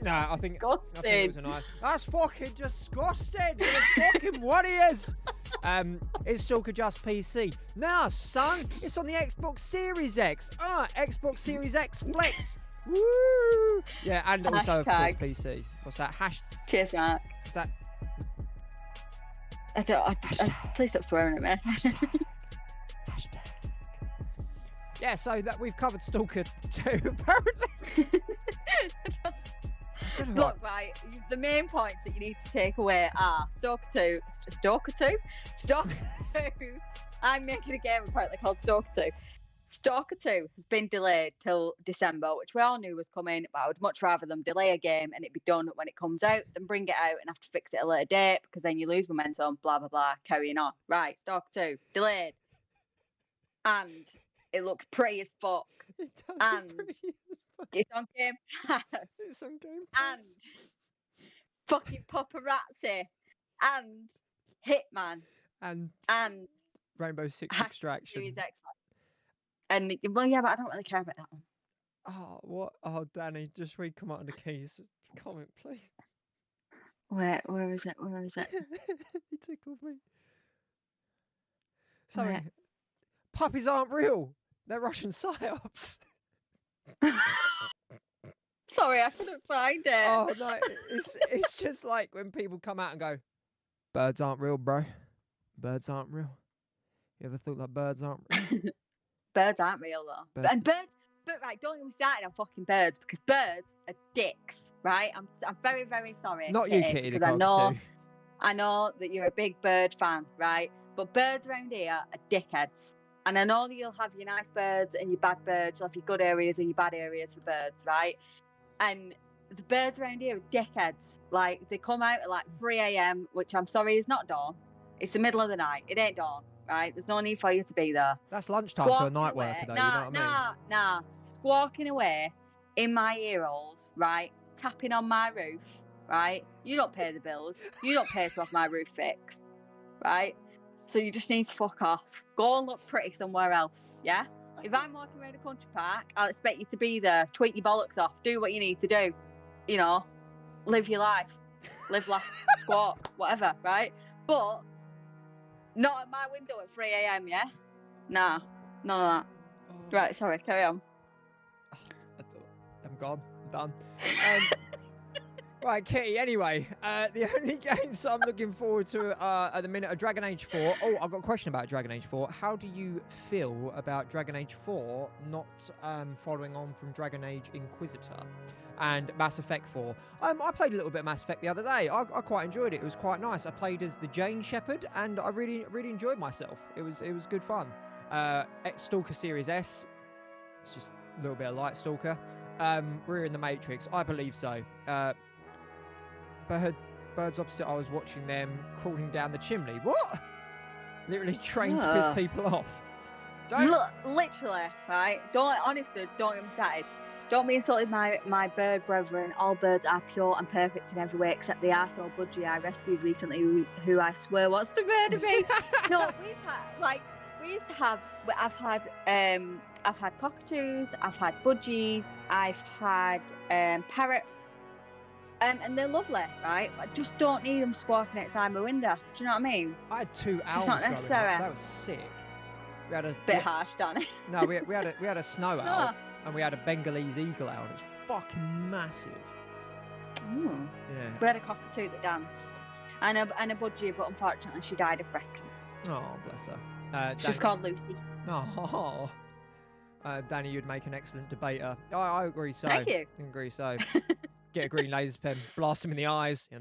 Nah, I think Disgusting. it was a nice. That's fucking disgusting. It's fucking what he is. Is Stalker just PC? Nah, son. It's on the Xbox Series X. Xbox Series X Flex. Woo! Yeah, and also of course PC. What's that? Cheers, Mark. What's that? Please stop swearing at me. Hashtag. Yeah, so that we've covered Stalker 2, apparently. Look, right, the main points that you need to take away are Stalker 2. I'm making a game apparently called Stalker 2. Stalker 2 has been delayed till December, which we all knew was coming, but I would much rather them delay a game and it be done when it comes out than bring it out and have to fix it at a later date, because then you lose momentum, blah, blah, blah, carrying on. Right, Stalker 2, delayed. And it looks pretty as fuck. It does And look pretty as fuck. it's on Game Pass. It's on Game Pass. And fucking paparazzi. And Hitman. And Rainbow Six Hack Extraction. Series X. And, well, yeah, but I don't really care about that one. Oh, what? Oh, Danny, just read Come On the Keys comment, please. Where is it? He tickled me. Sorry. Puppies aren't real. They're Russian psyops. Sorry, I couldn't find it. Oh, no. It's just like when people come out and go, birds aren't real, bro. Birds aren't real. You ever thought that birds aren't real? Birds aren't real, though. Birds- And birds, but right, don't get me started on fucking birds, because birds are dicks, right? I'm very, very sorry. Not you, Kitty the because cockatoo. I know that you're a big bird fan, right? But birds around here are dickheads. And I know that you'll have your nice birds and your bad birds. You'll have your good areas and your bad areas for birds, right? And the birds around here are dickheads. Like, they come out at like 3 a.m., which I'm sorry is not dawn. It's the middle of the night. It ain't dawn, right? There's no need for you to be there. That's lunchtime for a night worker, though, you know what I mean? Nah. Squawking away in my ear holes, right? Tapping on my roof, right? You don't pay the bills. You don't pay to have my roof fixed, right? So you just need to fuck off. Go and look pretty somewhere else, yeah? If I'm walking around a country park, I'll expect you to be there. Tweet your bollocks off. Do what you need to do. You know, live your life. Live, laugh, squawk, whatever, right? But not at my window at 3 a.m, yeah? Nah, none of that. Oh, Right, sorry, carry on. I'm gone. I'm done. Right, Kitty, anyway, the only games I'm looking forward to at the minute are Dragon Age 4. Oh, I've got a question about Dragon Age 4. How do you feel about Dragon Age 4 not following on from Dragon Age Inquisitor and Mass Effect 4? I played a little bit of Mass Effect the other day. I quite enjoyed it. It was quite nice. I played as the Jane Shepherd, and I really enjoyed myself. It was good fun. Stalker Series S. It's just a little bit of light Stalker. We're in the Matrix. I believe so. Birds opposite, I was watching them crawling down the chimney. What? Literally trained to piss people off. Look, literally, right? Don't get me started. Don't be insulted, my bird brethren. All birds are pure and perfect in every way except the arsehole budgie I rescued recently, who I swear wants to murder me. No, we used to have. I've had cockatoos. I've had budgies. I've had parrot. And they're lovely, right? I just don't need them squawking outside my window. Do you know what I mean? I had 2 owls not growing up. necessary. That was sick. We had a Bit harsh, Danny. No, we had a snow owl and we had a Bengalese eagle owl. It was fucking massive. Ooh. Yeah. We had a cockatoo that danced, and a budgie, but unfortunately she died of breast cancer. Oh, bless her. She's called Lucy. Oh. Danny, you'd make an excellent debater. I agree so. Thank you. I agree so. Get a green laser pen, blast him in the eyes. You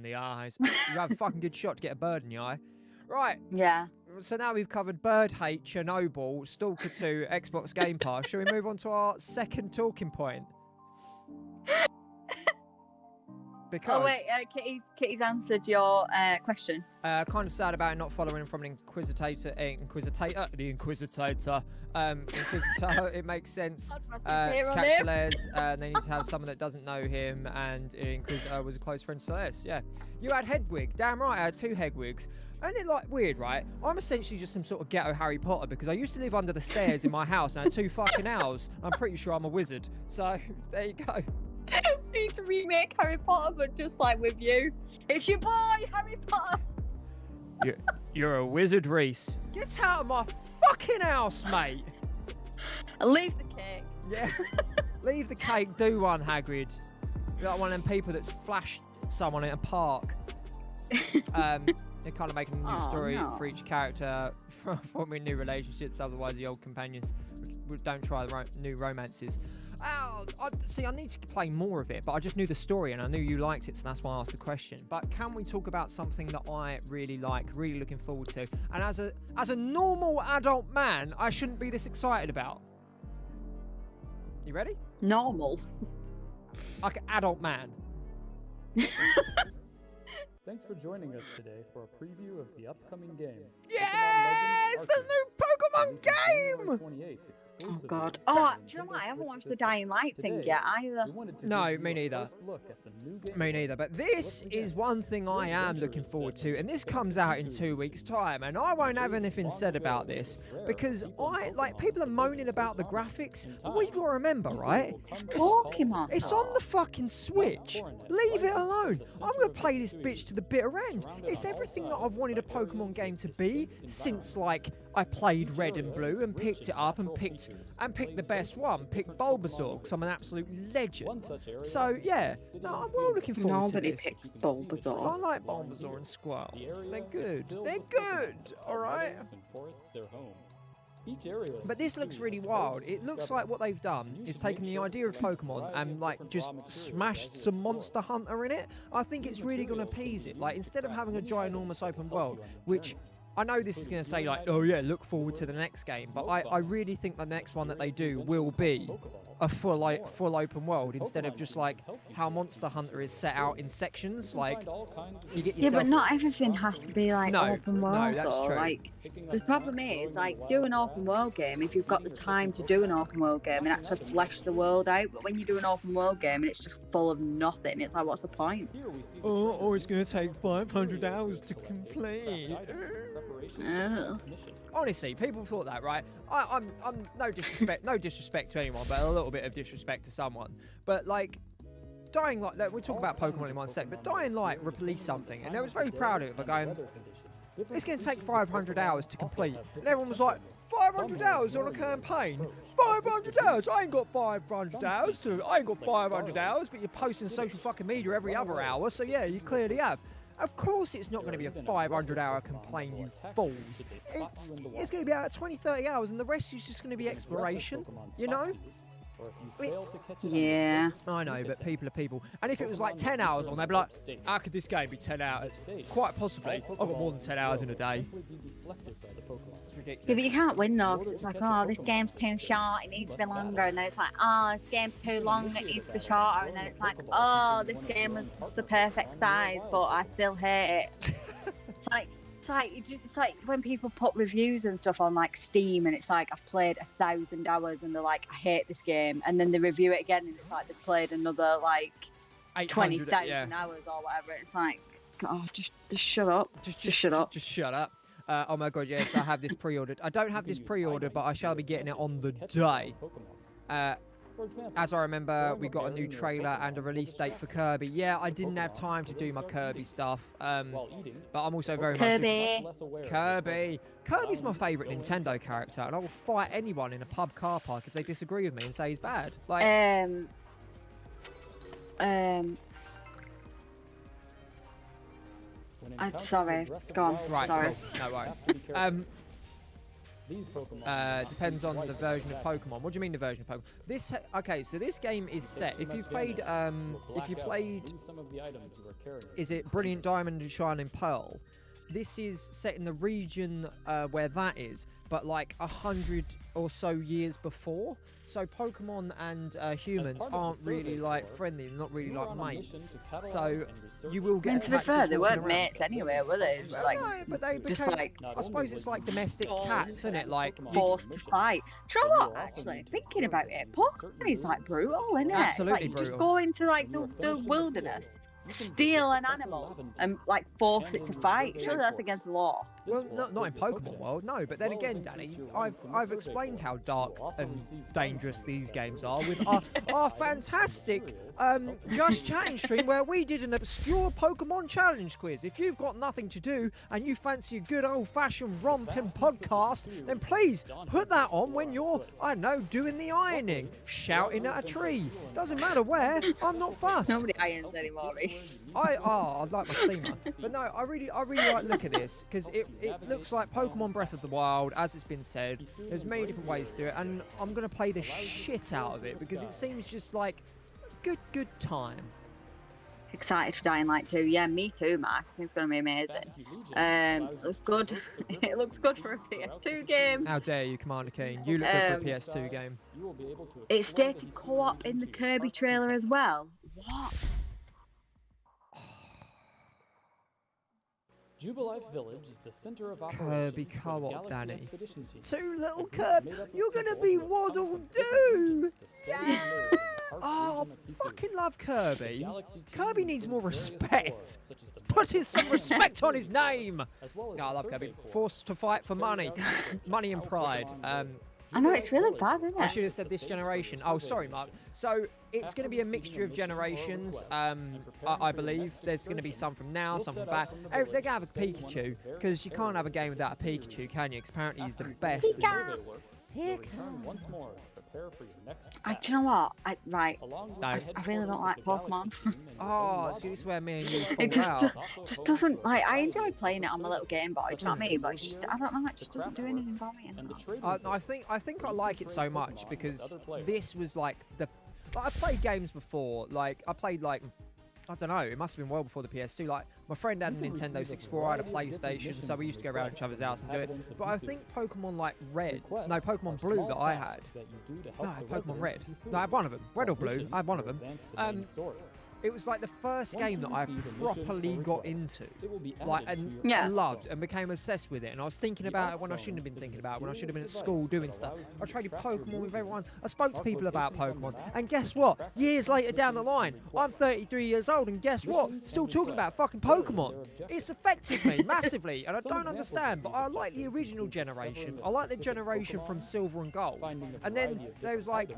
have a fucking good shot to get a bird in the eye. Right. Yeah. So now we've covered Bird Hate, Chernobyl, Stalker 2, Xbox Game Pass. Shall we move on to our second talking point? Because... Oh wait, Kitty's answered your question. Kind of sad about it not following from an Inquisitor. It makes sense. It's Catch they need to have someone that doesn't know him, and Inquisitor was a close friend to Celeste. Yeah, you had Hedwig. Damn right, I had 2 Hedwigs. Isn't it like weird, right? I'm essentially just some sort of ghetto Harry Potter because I used to live under the stairs in my house and I had 2 fucking owls. I'm pretty sure I'm a wizard. So there you go. need to remake Harry Potter, but just like with you. It's your boy, Harry Potter. You're a wizard, Reese. Get out of my fucking house, mate. And leave the cake. Yeah. Leave the cake. Do one, Hagrid. You're like one of them people that's flashed someone in a park. They're kind of making a new story for each character, forming new relationships. Otherwise, the old companions don't try the new romances. I need to play more of it, but I just knew the story and I knew you liked it, so that's why I asked the question. But can we talk about something that I really like, really looking forward to, and as a normal adult man, I shouldn't be this excited about? You ready? Normal. Like an adult man. Thanks for joining us today for a preview of the upcoming game. Yes! The new Pokemon game! Oh god. Oh, do you know what? I haven't watched the Dying Light thing yet either. No, me neither. Me neither. But this is one thing I am looking forward to, and this comes out in 2 weeks' time, and I won't have anything said about this because people are moaning about the graphics, but what you gotta remember, right? Pokemon. It's on the fucking Switch. Leave it alone. I'm gonna play this bitch to the bitter end. It's everything that I've wanted a Pokemon game to be since I played Red and Blue and picked it up and picked the best one. Picked Bulbasaur because I'm an absolute legend. So yeah, no, I'm well looking forward to this. Nobody picks Bulbasaur. I like Bulbasaur and Squirtle. They're good. They're good. All right. But this looks really wild. It looks like what they've done is taken the idea of Pokemon and just smashed some Monster Hunter in it. I think it's really going to appease it. Instead of having a ginormous open world, which I know this is going to say oh yeah, look forward to the next game, but I really think the next one that they do will be a full open world instead of just how Monster Hunter is set out in sections. You get yourself... Yeah, but not everything has to be open world. No, that's though. true. The problem is do an open world game if you've got the time to do an open world game and actually flesh the world out. But when you do an open world game and it's just full of nothing, it's what's the point? Oh, it's going to take 500 hours to complete. Honestly, people thought that, right? I'm no disrespect to anyone, but a little bit of disrespect to someone. But Dying Light, we'll talk about Pokemon in 1 sec, but Dying Light released something, and I was very proud of it by going, it's going to take 500 hours to complete. And everyone was like, 500 hours on a campaign? 500 hours? I ain't got 500 hours. I ain't got 500 hours, but you're posting social fucking media every other hour, so yeah, you clearly have. Of course it's not going to be a 500-hour campaign, you fools. It's going to be about 20, 30 hours, and the rest is just going to be exploration, you know? Yeah. I know, but people are people. And if it was 10 hours on, they'd be like, how could this game be 10 hours? Quite possibly. I've got more than 10 hours in a day. It's ridiculous. Yeah, but you can't win though, because it's this game's too short, it needs to be longer, and then it's this game's too long, it needs to be shorter, and then it's this game was just the perfect size, but I still hate it. It's like when people put reviews and stuff on Steam, and it's I've played 1,000 hours, and they're like, I hate this game, and then they review it again, and it's they've played another 20,000 hours or whatever. It's just shut up. Just shut up. Just shut up. Oh my god, yes, I have this pre-ordered. I don't have this pre-ordered, but I shall be getting it on the day. As I remember, we got a new trailer and a release date for Kirby. Yeah, I didn't have time to do my Kirby stuff, but I'm also very much... Kirby! Kirby's my favourite Nintendo character, and I will fight anyone in a pub car park if they disagree with me and say he's bad. I'm sorry, it's gone. Right, sorry. Cool. No worries. Depends on the version of Pokemon. What do you mean the version of Pokemon? So this game is set. If you played, is it Brilliant Diamond and Shining Pearl? This is set in the region where that is, but 100 or so years before. So Pokemon and humans aren't really friendly, not really mates. So you will get. And to be fair, they weren't mates anyway, were they? No, but they became. I suppose it's like domestic cats, isn't it? Forced to fight. Do you know what? Actually, thinking about it, Pokemon is brutal, isn't it? Absolutely it's brutal. Just go into the wilderness, steal an animal, and force it to fight. Surely that's against the law. Well, not in Pokemon world, no. But then again, Danny, I've explained how dark and dangerous these games are with our fantastic Just Chatting stream where we did an obscure Pokemon challenge quiz. If you've got nothing to do and you fancy a good old-fashioned romping podcast, then please put that on when you're, I don't know, doing the ironing, shouting at a tree. Doesn't matter where. I'm not fussed. Nobody irons anymore, Reese. I like my steamer, but no, I really like look at this because it looks like Pokemon Breath of the Wild, as it's been said. There's many different ways to do it, and I'm gonna play the shit out of it because it seems just like good time. Excited for Dying Light 2. Yeah, me too, Mark. I think it's going to be amazing. It looks good. It looks good for a PS2 game. How dare you, Commander Keen? You look good for a PS2 game. It stated co-op in the Kirby trailer as well. What? Jubilife Village is the center of Kirby operations co-op, Danny. Expedition Team. Two little Kirby. You're gonna be Waddle Doo. Yeah. Oh, fucking love Kirby. Kirby needs more respect. Put some respect on his name. No, I love Kirby. Forced to fight for money, money and pride. I know, it's really bad, isn't it? I should have said this generation. Oh, sorry, Mark. So it's going to be a mixture of generations. I believe there's going to be some from now, some from back. They're going to have a Pikachu because you can't have a game without a Pikachu, can you? 'Cause apparently he's the best. Once more, prepare for your next Do you know what? I really don't like Pokemon. Pokemon. Oh, see, this is where me and you fall It out. just doesn't, like, I enjoy playing it on my little Game Boy, do you know what I mean? But it's just, I don't know, it just doesn't do anything for me anymore. I think I like it so much because this was like I played games before. Like I played like, I don't know, it must have been well before the PS2. Like my friend had a Nintendo 64, I had a PlayStation, so we used to go around each other's house and do it. But I think Pokemon like Pokemon Blue that I had. No, Pokemon Red. No, I had one of them. Red or Blue. I had one of them. It was like the first game that I properly got into, like, and loved and became obsessed with it. And I was thinking about it when I shouldn't have been thinking about it, when I should have been at school doing stuff. I traded Pokemon with everyone. I spoke to people about Pokemon. And guess what? Years later down the line, I'm 33 years old, and guess what? Still talking about fucking Pokemon. It's affected me massively, and I don't understand, but I like the original generation. I like the generation from Silver and Gold. And then there was like,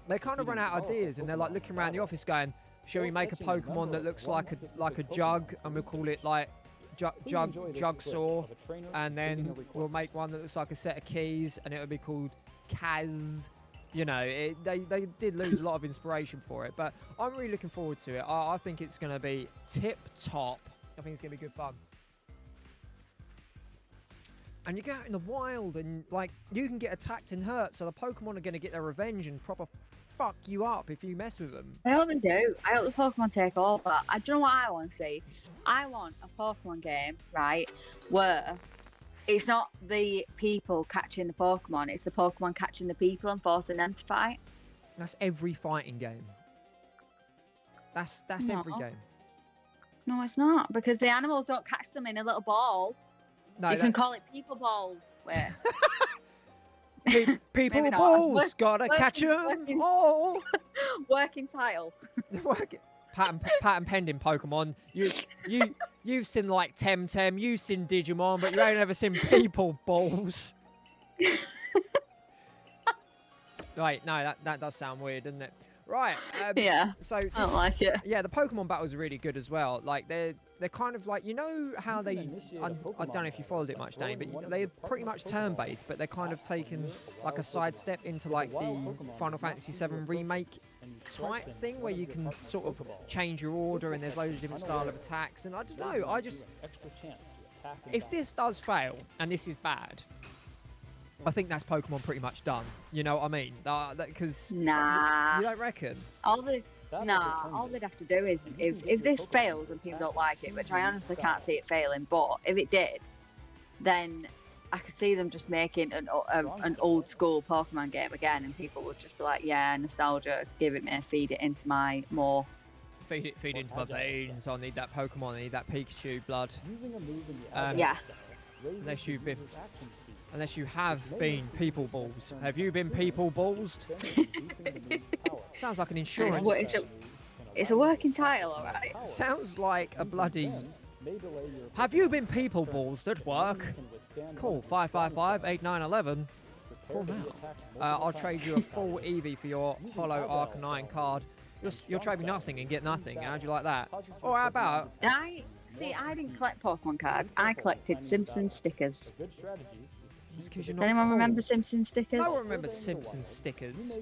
they kind of run out of ideas, and they're like looking around the office going, shall we make a Pokemon that looks like a jug, and we'll call it like Jugsaw, and then we'll make one that looks like a set of keys, and it would be called Kaz. You know, they did lose a lot of inspiration for it, but I'm really looking forward to it. I think it's going to be tip top. I think it's going to be good fun. And you go out in the wild, and like you can get attacked and hurt, so the Pokemon are going to get their revenge and proper fuck you up if you mess with them. I hope they do. I hope the Pokemon take over. Do you know what I want to see? I want a Pokemon game, right, where it's not the people catching the Pokemon, it's the Pokemon catching the people and forcing them to fight. That's every fighting game. That's every game. No, it's not, because the animals don't catch them in a little ball. No, you can call it people balls. Where? People balls, gotta catch them all. Working title. Patent pending Pokemon. You've seen like Temtem, you've seen Digimon, but you ain't ever seen people balls. Right, no, that does sound weird, doesn't it? Right. Yeah. So I don't like it. Yeah, the Pokemon battles are really good as well. Like they're kind of like, you know how they, I don't know if you followed it much, Danny, but they're pretty much turn-based, but they're kind of taken like a sidestep into like the Final Fantasy VII remake type thing where you can sort of change your order and there's loads of different style of attacks. And I don't know, if this does fail and this is bad, I think that's Pokemon pretty much done. You know what I mean? Because nah, you don't reckon? All they'd have to do is if this fails and people don't like it, which I honestly can't see it failing, but if it did, then I could see them just making an old school Pokemon game again, and people would just be like, yeah, nostalgia, give it me, feed it into my more. Feed it into my veins. I need that Pokemon. I need that Pikachu blood. Yeah. Unless you have been people balls. Have you been people ballsed? Sounds like an insurance. It's a working title, alright. Sounds like a bloody. Have you been people ballsed at work? Call 555-8911. Call now. I'll trade you a full Eevee for your Hollow Arcanine card. You'll trade me nothing and get nothing. How'd you like that? Or how about... I didn't collect Pokemon cards. I collected Simpsons stickers. A good strategy It's 'cause you're Does not anyone cool. remember Simpsons stickers? No one remembers Simpsons stickers.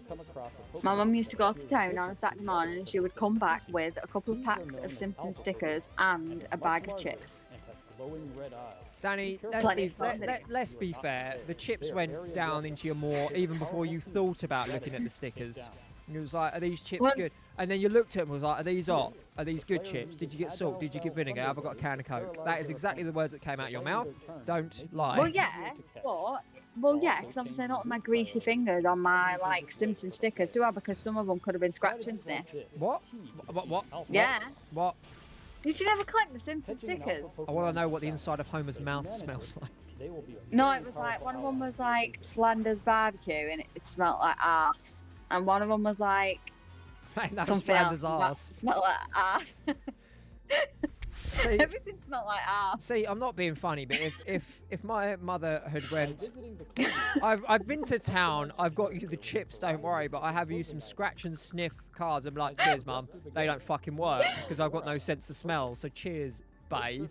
My mum used to go to town on a Saturday morning and she would come back with a couple of packs of Simpsons stickers and a bag of chips. Danny, Plenty of let's be fair. The chips went down into your maw even before you thought about looking at the stickers. And you was like, are these chips Well- good? And then you looked at them and was like, are these hot? Are these good chips? Did you get salt? Did you get vinegar? Have I got a can of Coke? That is exactly the words that came out of your mouth. Don't lie. Well, yeah, because obviously not my greasy fingers on my like Simpsons stickers, do I? Because some of them could have been scratch and sniff. What? What? Yeah. What? Did you never collect the Simpsons stickers? I want to know what the inside of Homer's mouth smells like. No, it was like one of them was like Flanders barbecue and it smelled like arse, and one of them was like That's something Flanders else arse. that smelled like arse. See, Everything smelled like arse. see, I'm not being funny, but if my mother had went, I've been to town, I've got you the chips, don't worry, but I have you some scratch and sniff cards. I'm like, cheers, mum. They don't fucking work because I've got no sense of smell. So cheers, bae.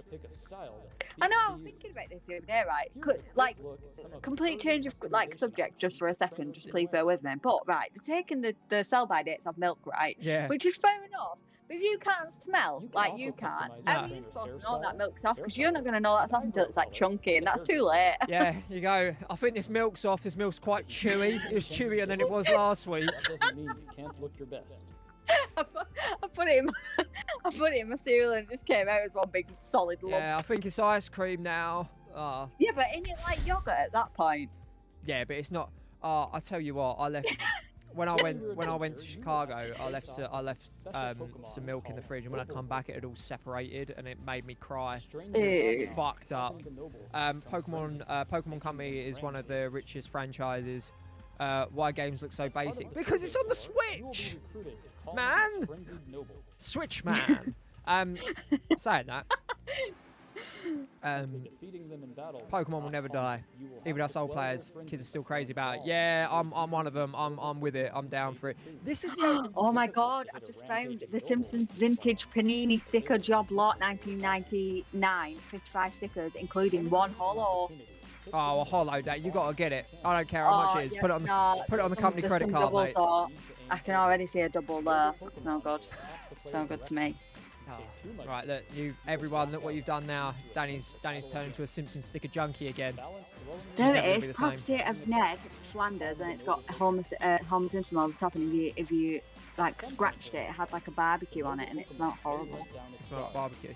I know. I was thinking about this the other day, right? Like, complete change of like subject just for a second. Just please bear with me. But right, they're taking the sell-by dates of milk, right? Yeah. Which is fair enough. But if you can't smell, You can like also you can't, customize how it are on you your supposed to hair know that style, milk's off? Because hair you're not going to know that's off until it's like chunky, and that's too late. Yeah, you go, I think this milk's off. This milk's quite chewy. It's chewier than it was last week. That doesn't mean you can't look your best. I put it in my cereal and it just came out as one big solid lump. Yeah, I think it's ice cream now. Yeah, but ain't it like yogurt at that point? Yeah, but it's not. I tell you what, I left when I went to Chicago. I left some milk in the fridge, and when I come back, it had all separated, and it made me cry. Ew. Fucked up. Pokemon Company is one of the richest franchises. Why games look so basic? Because it's on the Switch, man. Switch man. Saying that. Pokemon will never die. Even us old players, kids are still crazy about it. Yeah, I'm one of them. I'm with it. I'm down for it. This is the Oh my god, I've just found the Simpsons vintage Panini sticker job lot 1999. 55 stickers, including one hollow. a hollow day. You gotta get it. I don't care how much it is. Put it on the company there's credit some card, mate. doubles, I can already see a double there. It's no good. It's no good to me. Oh. Right, look, everyone, look what you've done now. Danny's turned into a Simpsons sticker junkie again. There never gonna it be is, the same. property of Ned Flanders, and it's got Homer Simpson on the top, and if you like scratched it, it had like a barbecue on it, and it smelled horrible. It smells like barbecue.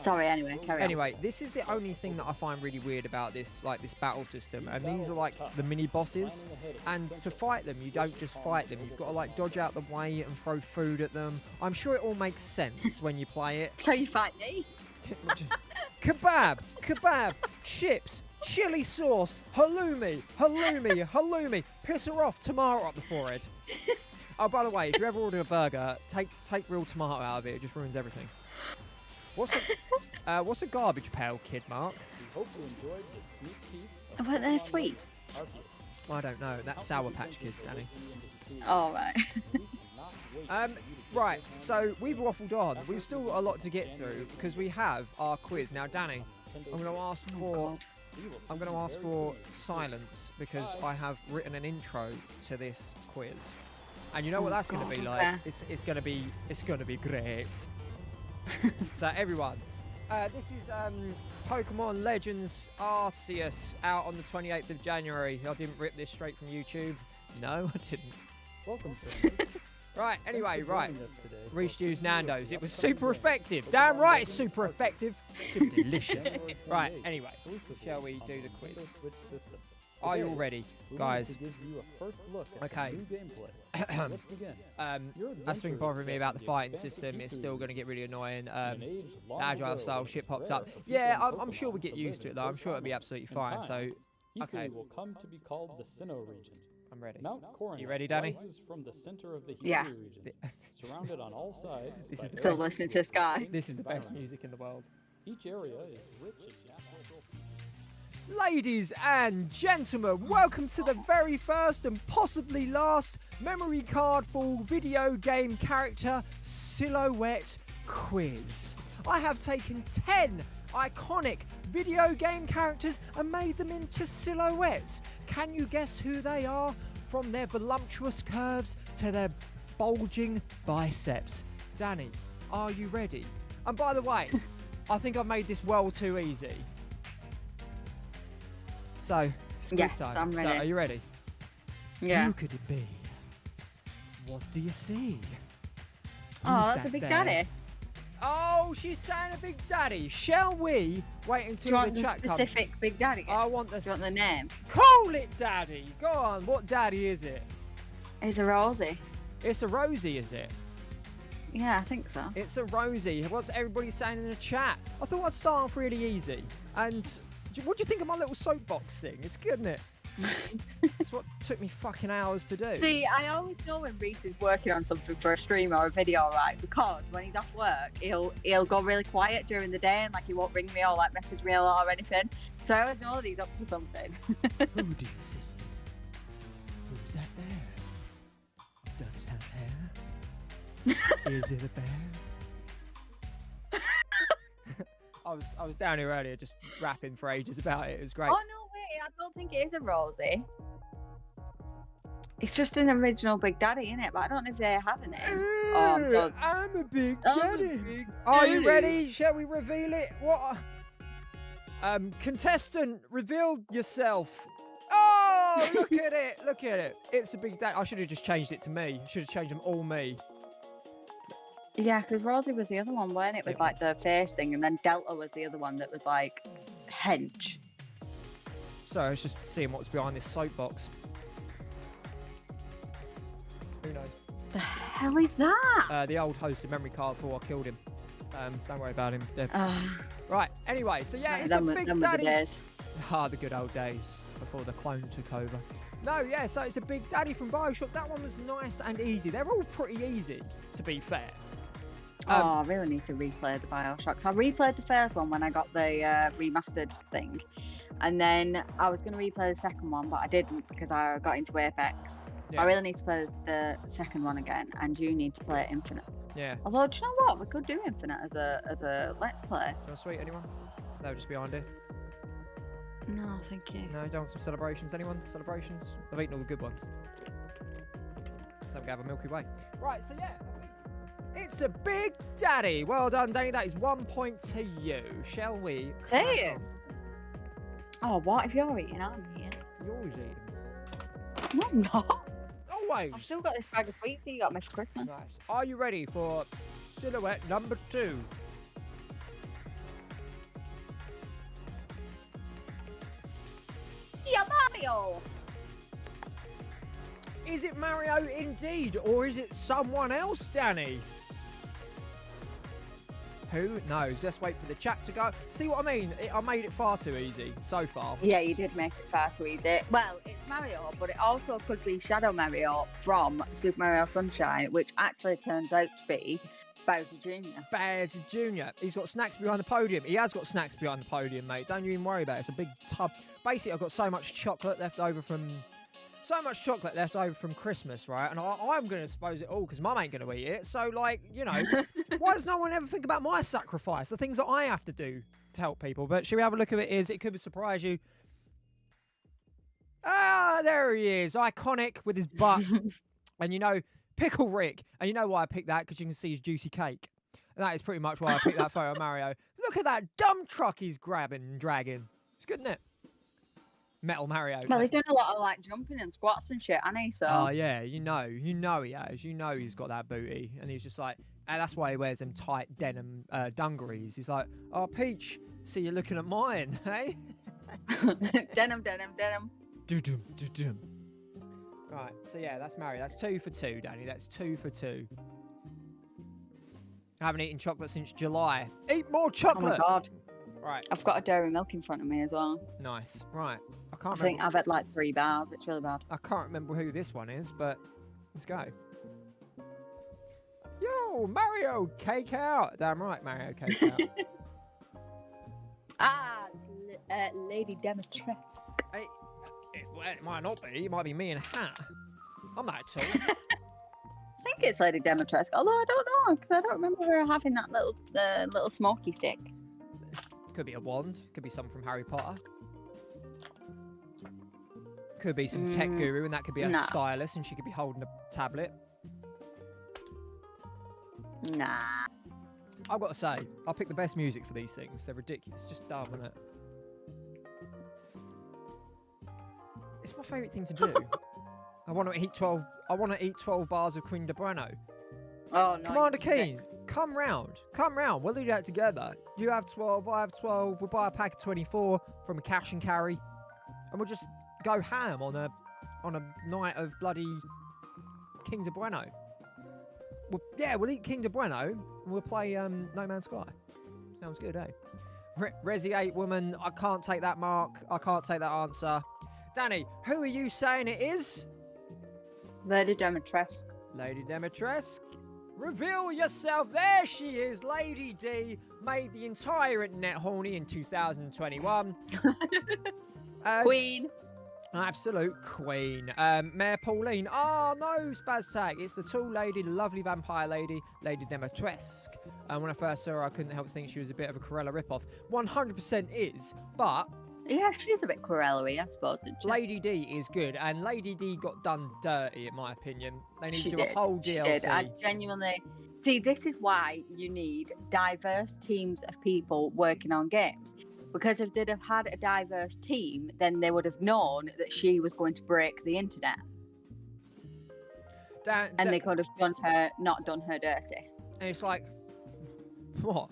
Sorry, anyway, carry on. Anyway, this is the only thing that I find really weird about this battle system, and these are like the mini bosses. And to fight them, you don't just fight them. You've got to like dodge out the way and throw food at them. I'm sure it all makes sense when you play it. So you fight me? Kebab, chips, chili sauce, halloumi. Piss her off, tomato up the forehead. Oh, by the way, if you ever order a burger, take real tomato out of it. It just ruins everything. What's a garbage pail, Kid Mark? But they're sweet. I don't know. That's Sour Patch Kids, Danny. Oh, right. Right, so we've waffled on. We've still got a lot to get through because we have our quiz. Now, Danny, I'm going to ask for silence because I have written an intro to this quiz. And you know what that's going to be like? Okay. It's going to be great. So everyone, this is Pokemon Legends Arceus out on the 28th of January. I didn't rip this straight from YouTube. No, I didn't. Welcome, friends. Right, anyway, right. Joining us today for Restu's Nando's. It was super effective. Damn right it's super effective. Super delicious. Right, anyway, shall we do the quiz? Switch system. Are you all ready, We guys? wanted to give you a first look at Okay. some new gameplay. Let's begin. That's the thing bothering me about the fighting system. It's still going to get really annoying. The agile style shit pops up. Yeah, I'm sure we'll get used to it though. I'm sure it'll be absolutely fine. So, okay. will come to be called the Sinnoh region. I'm ready. Mount Coronet You ready, Danny? rises from the center of the Hisui Yeah. region, surrounded on all sides. This by is the Still areas listening to this guy. This is the best music in the world. Each area is rich in natural. Ladies and gentlemen, welcome to the very first and possibly last memory card full video game character silhouette quiz. I have taken 10 iconic video game characters and made them into silhouettes. Can you guess who they are? From their voluptuous curves to their bulging biceps. Danny, are you ready? And by the way, I think I've made this well too easy. So, it's quiz time. I'm ready. So, are you ready? Yeah. Who could it be? What do you see? Oh, Who's that's that a big there? daddy. Oh, she's saying a big daddy. Shall we wait Do you until want the the chat comes? specific big daddy? I want the. Do you want the name? Call it daddy. Go on. What daddy is it? It's a Rosie. It's a Rosie, is it? Yeah, I think so. It's a Rosie. What's everybody saying in the chat? I thought I'd start off really easy. And what do you think of my little soapbox thing? It's good, isn't it? It's what took me fucking hours to do. See, I always know when Reese is working on something for a stream or a video, right? Because when he's off work, he'll go really quiet during the day and like he won't ring me or like message me a lot or anything. So I always know that he's up to something. Who do you see? Who's that there? Does it have hair? Is it a bear? I was down here earlier just rapping for ages about it. It was great. Oh no, wait! I don't think it is a Rosie. It's just an original Big Daddy, isn't it? But I don't know if they have a name. I'm a big I'm a daddy. big Are you daddy. ready? Shall we reveal it? What? Contestant, reveal yourself. Oh, look at it! Look at it! It's a big daddy. I should have just changed it to me. Should have changed them all me. Yeah, because Rosie was the other one, weren't it? With like the face thing, and then Delta was the other one that was like hench. So I was just seeing what's behind this soapbox. Who knows? The hell is that? The old host of Memory Card before I killed him. Don't worry about him, he's dead. Uh, Right, anyway, so yeah, it's a them were big the daddy. days. Ah, the good old days before the clone took over. No, yeah, so it's a big daddy from Bioshock. That one was nice and easy. They're all pretty easy, to be fair. I really need to replay the Bioshocks. I replayed the first one when I got the remastered thing. And then I was going to replay the second one, but I didn't because I got into Apex. Yeah. I really need to play the second one again, and you need to play Infinite. Yeah. Although, do you know what? We could do Infinite as a Let's Play. Do you want to sweet anyone? They'll just behind here. No, thank you. No, you don't want some celebrations? Anyone? Celebrations? I've eaten all the good ones. Don't have a Milky Way. Right, so yeah. It's a big daddy. Well done, Danny. That is 1 point to you. Shall we? crack Damn. on? Oh, what? If you're eating, I'm eating. You're always eating. No, I'm not. Always. I've still got this bag of sweets that you got me for Christmas. Nice. Are you ready for silhouette number 2? Yeah, Mario! Is it Mario indeed, or is it someone else, Danny? Who knows? Let's wait for the chat to go. See what I mean? I made it far too easy so far. Yeah, you did make it far too easy. Well, it's Mario, but it also could be Shadow Mario from Super Mario Sunshine, which actually turns out to be Bowser Jr. Bowser Jr. He's got snacks behind the podium. He has got snacks behind the podium, mate. Don't you even worry about it. It's a big tub. Basically, I've got so much chocolate left over from Christmas, right? And I'm going to dispose it all because Mum ain't going to eat it. So, like, you know, why does no one ever think about my sacrifice? The things that I have to do to help people. But should we have a look at it? It could surprise you. Ah, there he is. Iconic with his butt. And, you know, Pickle Rick. And you know why I picked that? Because you can see his juicy cake. And that is pretty much why I picked that photo of Mario. Look at that dumb truck he's grabbing and dragging. It's good, isn't it? Metal Mario. Well, he's doing a lot of like jumping and squats and shit, hasn't he? So. Oh yeah, you know he has. You know he's got that booty, and he's just like, and that's why he wears them tight denim dungarees. He's like, oh Peach, see you looking at mine, hey? Denim. Do-dum, do-dum. Right, so yeah, that's Mario. That's 2 for 2, Danny. That's 2 for 2. I haven't eaten chocolate since July. Eat more Oh chocolate. my god. Right. I've got a dairy milk in front of me as well. Nice. Right. I think I've had like 3 bars. It's really bad. I can't remember who this one is, but let's go. Yo, Mario, cake out. Damn right, Mario, cake out. Lady Demetresque. Well, it might not be. It might be me in a hat. I'm not tall. I think it's Lady Demetresque, although I don't know because I don't remember her having that little smoky stick. Could be a wand. Could be something from Harry Potter. Could be some tech guru, and that could be a stylus, and she could be holding a tablet. Nah. I've got to say, I'll pick the best music for these things. They're ridiculous. Just dumb, isn't it? It's my favourite thing to do. I want to eat 12. I want to eat 12 bars of Queen de Bueno. Oh no. Commander Keen, come round. Come round. We'll do that together. You have 12. I have 12. We'll buy a pack of 24 from a cash and carry, and we'll just go ham on a night of bloody King de Bueno. We'll eat King de Bueno and we'll play No Man's Sky. Sounds good, eh? Resi 8 woman, I can't take that mark. I can't take that answer. Danny, who are you saying it is? Lady Demetresque. Lady Demetresque. Reveal yourself. There she is. Lady D made the entire internet horny in 2021. Queen. Absolute queen. Mayor Pauline. Oh, no, Spaztag. It's the tall lady, the lovely vampire lady, Lady Demetresque. When I first saw her, I couldn't help think she was a bit of a Corella ripoff. 100% is, but... Yeah, she's a bit Corella-y, I suppose. Lady D is good, and Lady D got done dirty, in my opinion. They need to do a whole DLC. She did. I genuinely... See, this is why you need diverse teams of people working on games. Because if they'd have had a diverse team, then they would have known that she was going to break the internet. And they could have not done her dirty. And it's like, what?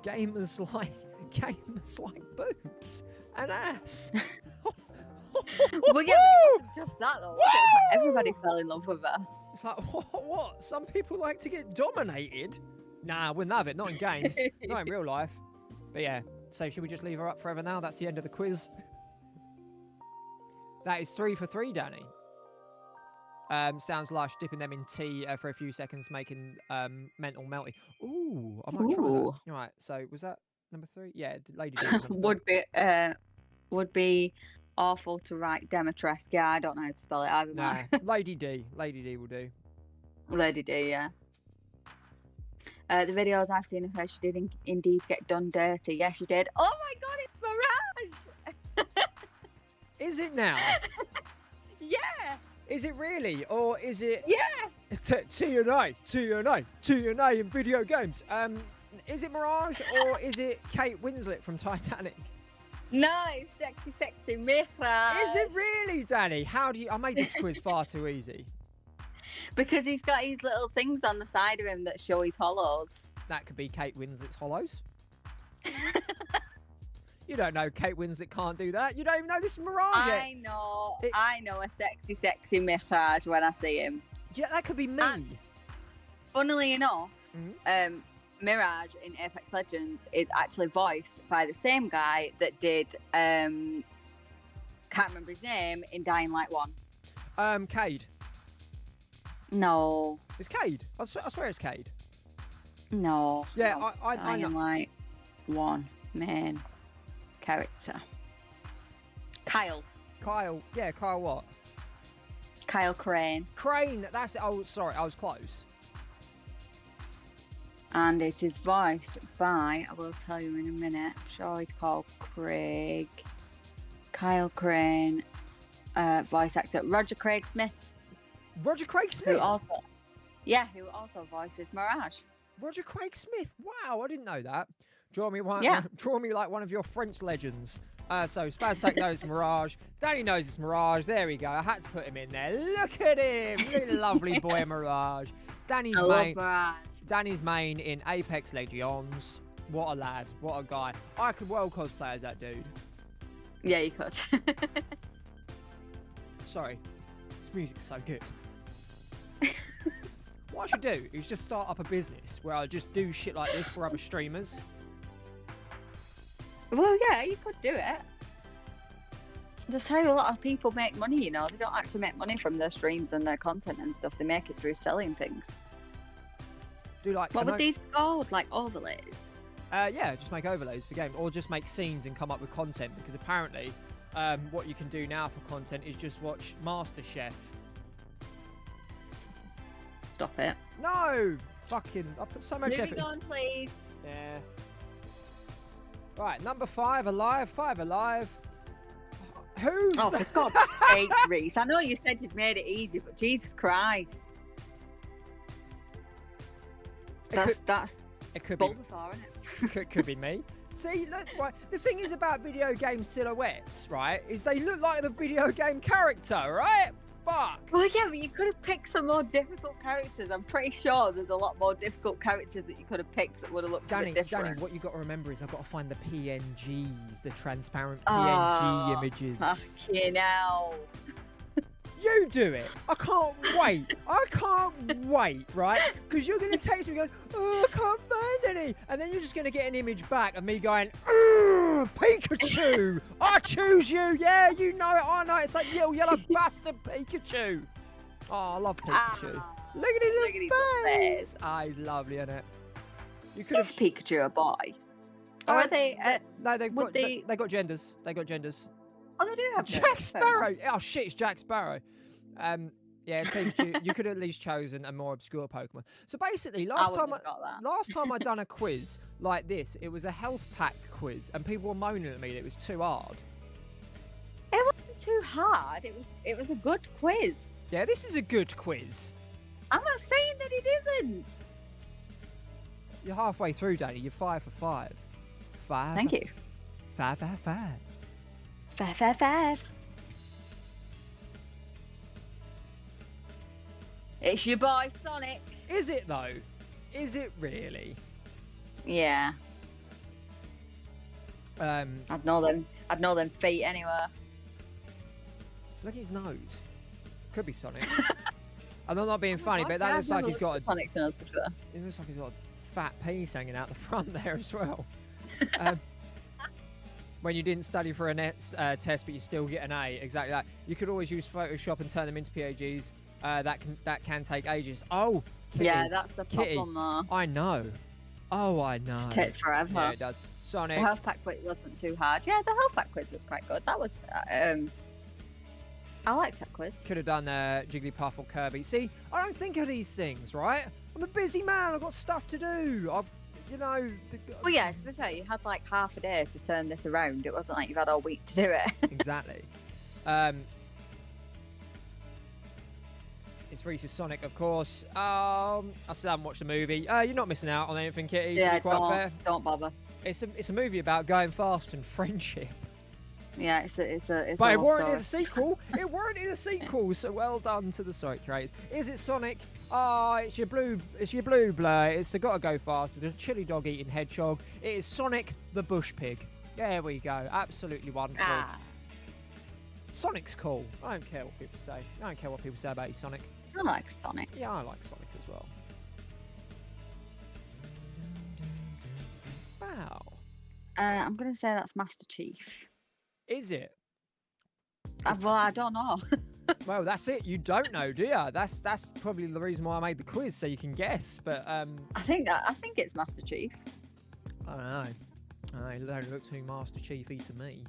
Gamers like boobs and ass. Well, yeah, but it wasn't just that though. Like everybody fell in love with her. It's like, what? Some people like to get dominated. Nah, wouldn't have it. Not in games. Not in real life. But yeah, so should we just leave her up forever now? That's the end of the quiz. That is 3 for 3, Danny. Sounds lush. Dipping them in tea for a few seconds, making mental melty. Ooh, I might try that. Right, so was that number 3? Yeah, Lady D. would be awful to write Demetresque. Yeah, I don't know how to spell it either. Nah, Lady D. Lady D will do. Lady D, yeah. The videos I've seen of her, she did indeed get done dirty. Yeah, she did. Oh my god, it's Mirage! Is it now? Yeah! Is it really? Or is it... Yeah! TNA in video games. Is it Mirage or is it Kate Winslet from Titanic? Nice, sexy Mirage. Is it really, Danny? How do you... I made this quiz far too easy. Because he's got his little things on the side of him that show his hollows. That could be Kate Winslet's hollows. You don't know Kate Winslet can't do that. You don't even know this is Mirage yet. I know a sexy Mirage when I see him. Yeah, that could be me. And, funnily enough, Mirage in Apex Legends is actually voiced by the same guy that did, can't remember his name, in Dying Light 1. Cade. No. It's Cade. I swear it's Cade. No. Yeah, no. I know. Dying Light 1 main character. Kyle. Yeah, Kyle what? Kyle Crane. Crane, that's it. Oh, sorry, I was close. And it is voiced by, I will tell you in a minute, I'm sure he's called Craig. Kyle Crane, voice actor. Roger Craig Smith. Roger Craig Smith? Who also voices Mirage. Roger Craig Smith. Wow, I didn't know that. Draw me like one of your French legends. So Spaztech knows Mirage. Danny knows it's Mirage. There we go. I had to put him in there. Look at him. Little lovely boy Mirage. Danny's main in Apex Legends. What a lad. What a guy. I could well cosplay as that dude. Yeah, you could. Sorry. This music's so good. What I should do is just start up a business where I just do shit like this for other streamers. Well, yeah, you could do it. That's how a lot of people make money, you know. They don't actually make money from their streams and their content and stuff. They make it through selling things. Do like... What would these called? Like overlays? Yeah, just make overlays for game, or just make scenes and come up with content. Because apparently, what you can do now for content is just watch MasterChef. Stop it. No, fucking, I put so much effort. Moving on, please. Yeah. Right, number 5 alive. 5 alive. Who's Oh, the... for God's sake, Reese. I know you said you'd made it easy, but Jesus Christ. That's It could be. Bulbasaur, isn't it? Could be me. See, look, right, the thing is about video game silhouettes, right, is they look like the video game character, right? Fuck. Well, yeah, but you could have picked some more difficult characters. I'm pretty sure there's a lot more difficult characters that you could have picked that would have looked a bit different. Danny, what you got to remember is I've got to find the PNGs, the transparent PNG images. Fucking hell. You do it. I can't wait. I can't wait, right? Because you're going to text me going, oh, I can't find any. And then you're just going to get an image back of me going, Pikachu. I choose you. Yeah, you know it. I know it. It's like little yellow bastard Pikachu. Oh, I love Pikachu. Look at his little face. Ah, he's lovely, isn't it? You could Is Pikachu a boy? Or are they... no, they got genders. They got genders. Oh, they do have Jack Sparrow. Oh shit, it's Jack Sparrow. Yeah, it's Pikachu. You could have at least chosen a more obscure Pokemon. So basically, last time I done a quiz like this, it was a health pack quiz, and people were moaning at me that it was too hard. It wasn't too hard. It was a good quiz. Yeah, this is a good quiz. I'm not saying that it isn't. You're halfway through, Danny. You're 5 for 5. 5. Thank you. 5 out of 5. 5 out of 5. It's your boy Sonic. Is it though? Is it really? Yeah. I'd know them feet anywhere. Look at his nose. Could be Sonic. I'm not being funny, but that looks like he's got a Sonic's nose before. It looks like he's got a fat piece hanging out the front there as well. When you didn't study for a NETS test, but you still get an A, exactly that. You could always use Photoshop and turn them into PAGs. That can take ages. Oh, Kitty. Yeah, that's the problem though. I know. Oh, I know. It takes forever. Yeah, it does. Sonic. The health pack quiz wasn't too hard. Yeah, the health pack quiz was quite good. That was, I liked that quiz. Could have done Jigglypuff or Kirby. See, I don't think of these things, right? I'm a busy man. I've got stuff to do. Well, yeah, to be fair, you had like half a day to turn this around. It wasn't like you've had all week to do it. Exactly. It's Reese's Sonic, of course. I still haven't watched the movie. You're not missing out on anything, Kitty. Yeah, to be quite fair. Don't bother. It's a movie about going fast and friendship. Yeah, it's But it weren't in a sequel. It weren't in a sequel. So well done to the Sonic creators. Is it Sonic? It's your blue blur. It's the gotta go fast. It's a chili dog eating hedgehog. It is Sonic the bush pig. There we go. Absolutely wonderful. Sonic's cool. I don't care what people say. I don't care what people say about you, Sonic. I like Sonic. Yeah, I like Sonic as well. Wow. I'm gonna say that's Master Chief. Is it? Well, I don't know. Well, that's it. You don't know, do you? That's probably the reason why I made the quiz, so you can guess. But I think it's Master Chief. I don't know. He don't look too Master Chiefy to me.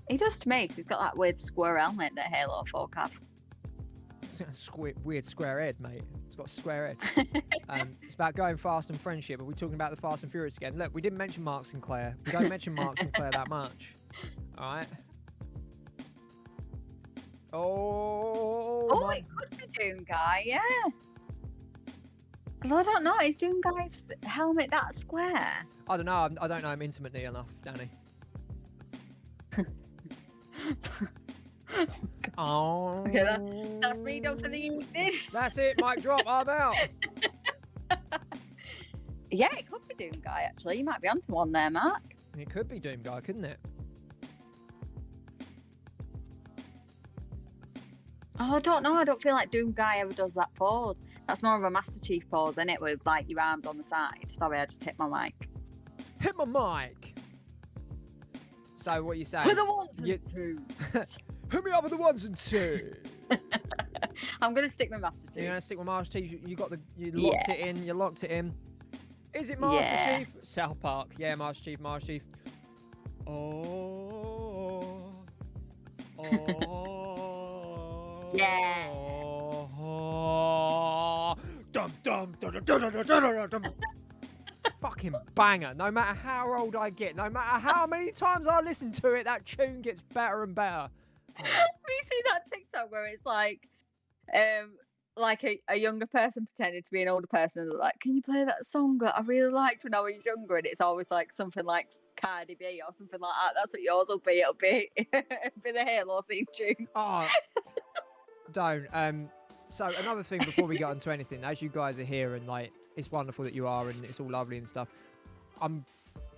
He does to me because he's got that weird square helmet that Halo folk have. It's a weird square head, mate. It's got a square head. It's about going fast and friendship. Are we talking about the Fast and Furious again? Look, we didn't mention Mark Sinclair. We don't mention Mark Sinclair that much. All right. Oh, it could be Doom Guy, yeah. Because I don't know, is Doom Guy's helmet that square? I don't know. I don't know him intimately enough, Danny. Oh. Okay, that's me done for the evening. That's it, mic drop, I'm out. Yeah, it could be Doom Guy, actually. You might be onto one there, Mark. It could be Doom Guy, couldn't it? Oh, I don't know. I don't feel like Doom Guy ever does that pose. That's more of a Master Chief pose, isn't it? With like your arms on the side. Sorry, I just hit my mic. Hit my mic. So what are you saying? With the ones and twos. Hit me up with the ones and twos. I'm gonna stick with Master Chief. You're gonna stick with Master Chief. You locked it in. You locked it in. Is it Master Yeah. Chief? South Park. Yeah, Master Chief, Master Chief. Oh. Oh. Yeah. Oh. Dum dum dum dum dum dum dum dum. Fucking banger. No matter how old I get, no matter how many times I listen to it, that tune gets better and better. Have you seen that TikTok where it's like a younger person pretending to be an older person and they're like, can you play that song that I really liked when I was younger? And it's always like something like Cardi B or something like that. That's what yours will be. It'll be, be the Halo theme tune. Oh, don't. So another thing before we get onto anything, as you guys are here and like, it's wonderful that you are and it's all lovely and stuff.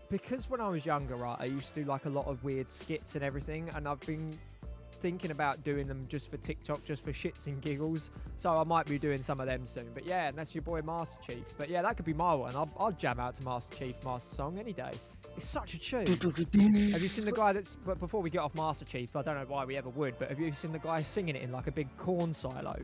Because when I was younger, right, I used to do like a lot of weird skits and everything, and I've been thinking about doing them just for TikTok, just for shits and giggles. So I might be doing some of them soon. But yeah, and that's your boy Master Chief. But yeah, that could be my one. I'll jam out to Master Chief, Master Song any day. It's such a tune. Have you seen the guy that's... But before we get off Master Chief, I don't know why we ever would, but have you seen the guy singing it in like a big corn silo?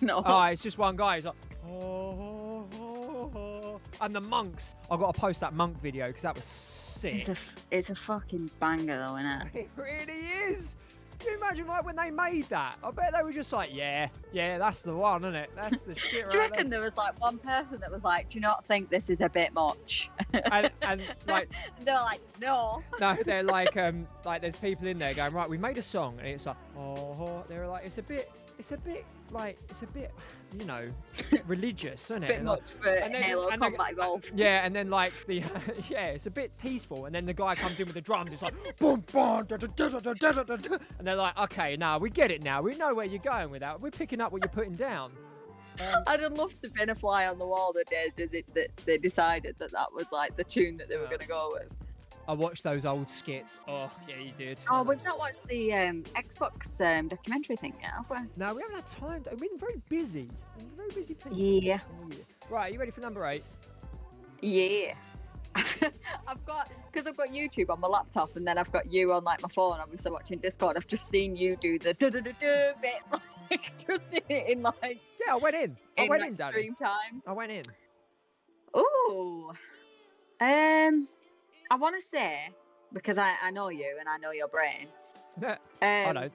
No. Oh, it's just one guy. He's like... Oh, oh, oh. And the monks... I've got to post that monk video because that was sick. It's a fucking banger though, isn't it? It really is. Can you imagine like when they made that? I bet they were just like, yeah, that's the one, isn't it? That's the shit right Do you reckon there was like one person that was like, do you not think this is a bit much? and like... And they're like, no. No, they're like there's people in there going, right, we made a song, and it's like, oh, they're like, it's a bit, you know, religious, isn't it? Bit And much for Halo and Combat Evolved. Yeah, and then like the yeah, it's a bit peaceful, and then the guy comes in with the drums. It's like boom, boom, da, da, da, da, da, da, da, da. And they're like, okay, now we get it. Now we know where you're going with that. We're picking up what you're putting down. I'd have loved to have been a fly on the wall the day that they decided that was like the tune that they were going to go with. I watched those old skits. Oh, yeah, you did. Oh, we've not watched the Xbox documentary thing yet, have we? No, we haven't had time. We've been very busy. Very busy people. Yeah. Right, are you ready for number 8? Yeah. I've got YouTube on my laptop, and then I've got you on like my phone. Obviously watching Discord. I've just seen you do the do bit, like just in like. Yeah, I went in. I went in, Danny. Stream time. I went in. Ooh. I want to say, because I know you and I know your brain. I know.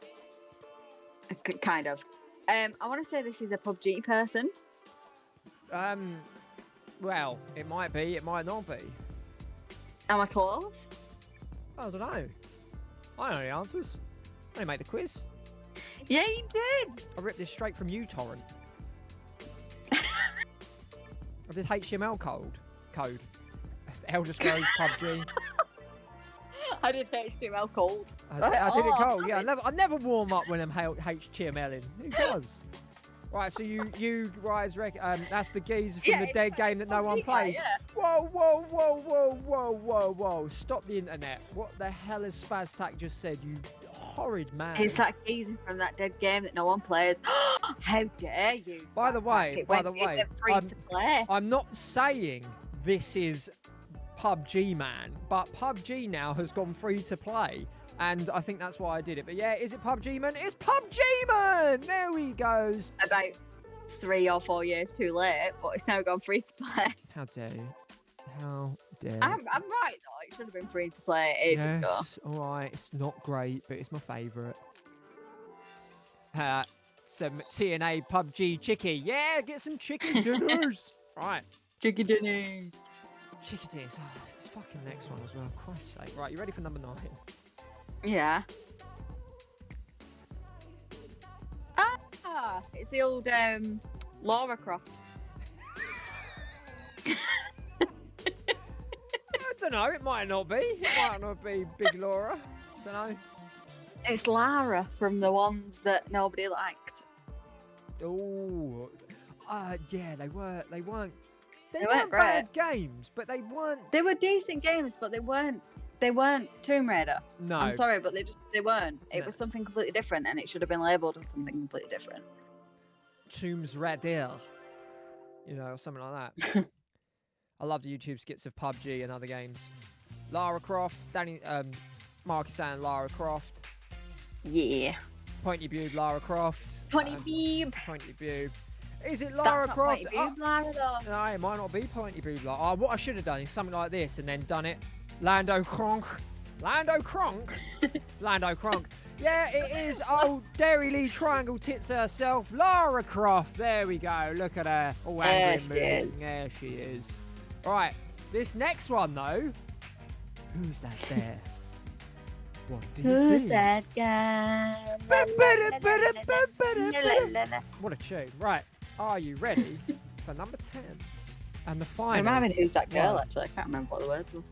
Kind of. I want to say this is a PUBG person. Well, it might be, it might not be. Am I close? I don't know. I know the answers. I made the quiz. Yeah, you did. I ripped this straight from uTorrent. I did HTML code. Elder Scrolls, PUBG. I did HTML cold. I did it cold. Yeah, I never warm up when I'm HTMLing. Who does? Right, so you guys reckon that's the geezer from the dead game that no one plays. Yeah. Whoa! Stop the internet! What the hell has Spaztac just said? You horrid man! It's that geezer from that dead game that no one plays. How dare you? By the way, it went free to play. I'm not saying this is PUBG, man, but PUBG now has gone free to play, and I think that's why I did it. But yeah, is it PUBG, man? It's PUBG, man! There he goes. About 3 or 4 years too late, but it's now gone free to play. How dare you? How dare you? I'm right though. It should have been free to play ages ago. Yes, all right. It's not great, but it's my favourite. Some TNA PUBG chicky. Yeah, get some chicken dinners. Right. Chicken dinners. Chicken dinners. Oh, this fucking next one as well. Christ's sake. Right, you ready for number 9? Yeah. Ah, it's the old Lara Croft. I don't know. It might not be. It might not be Big Laura. I don't know. It's Lara from the ones that nobody liked. Oh, yeah, they weren't. They weren't great. bad games, but they weren't. They were decent games, but they weren't Tomb Raider. No. I'm sorry, but they weren't. It No. was something completely different, and it should have been labelled as something completely different. Tombs Raider, you know, or something like that. I love the YouTube skits of PUBG and other games. Lara Croft, Mark is saying Lara Croft. Yeah. Pointy Boob, Lara Croft. Pointy Boob. Pointy Boob. Is it That's Lara not Croft? Pointy Booblar, though. No, it might not be Pointy Booblar. Oh, what I should have done is something like this and then done it. Lando Kronk. Lando Kronk? It's Lando Kronk. Yeah, it is old Dairy Lee Triangle Tits herself, Lara Croft. There we go. Look at her. All angry and moving. There she is. All right, this next one, though. Who's that there? What do you see? Who's that guy? What a tune. Right, are you ready for number 10? And the final. Remind me who's that girl, one. actually. I can't remember what the words were.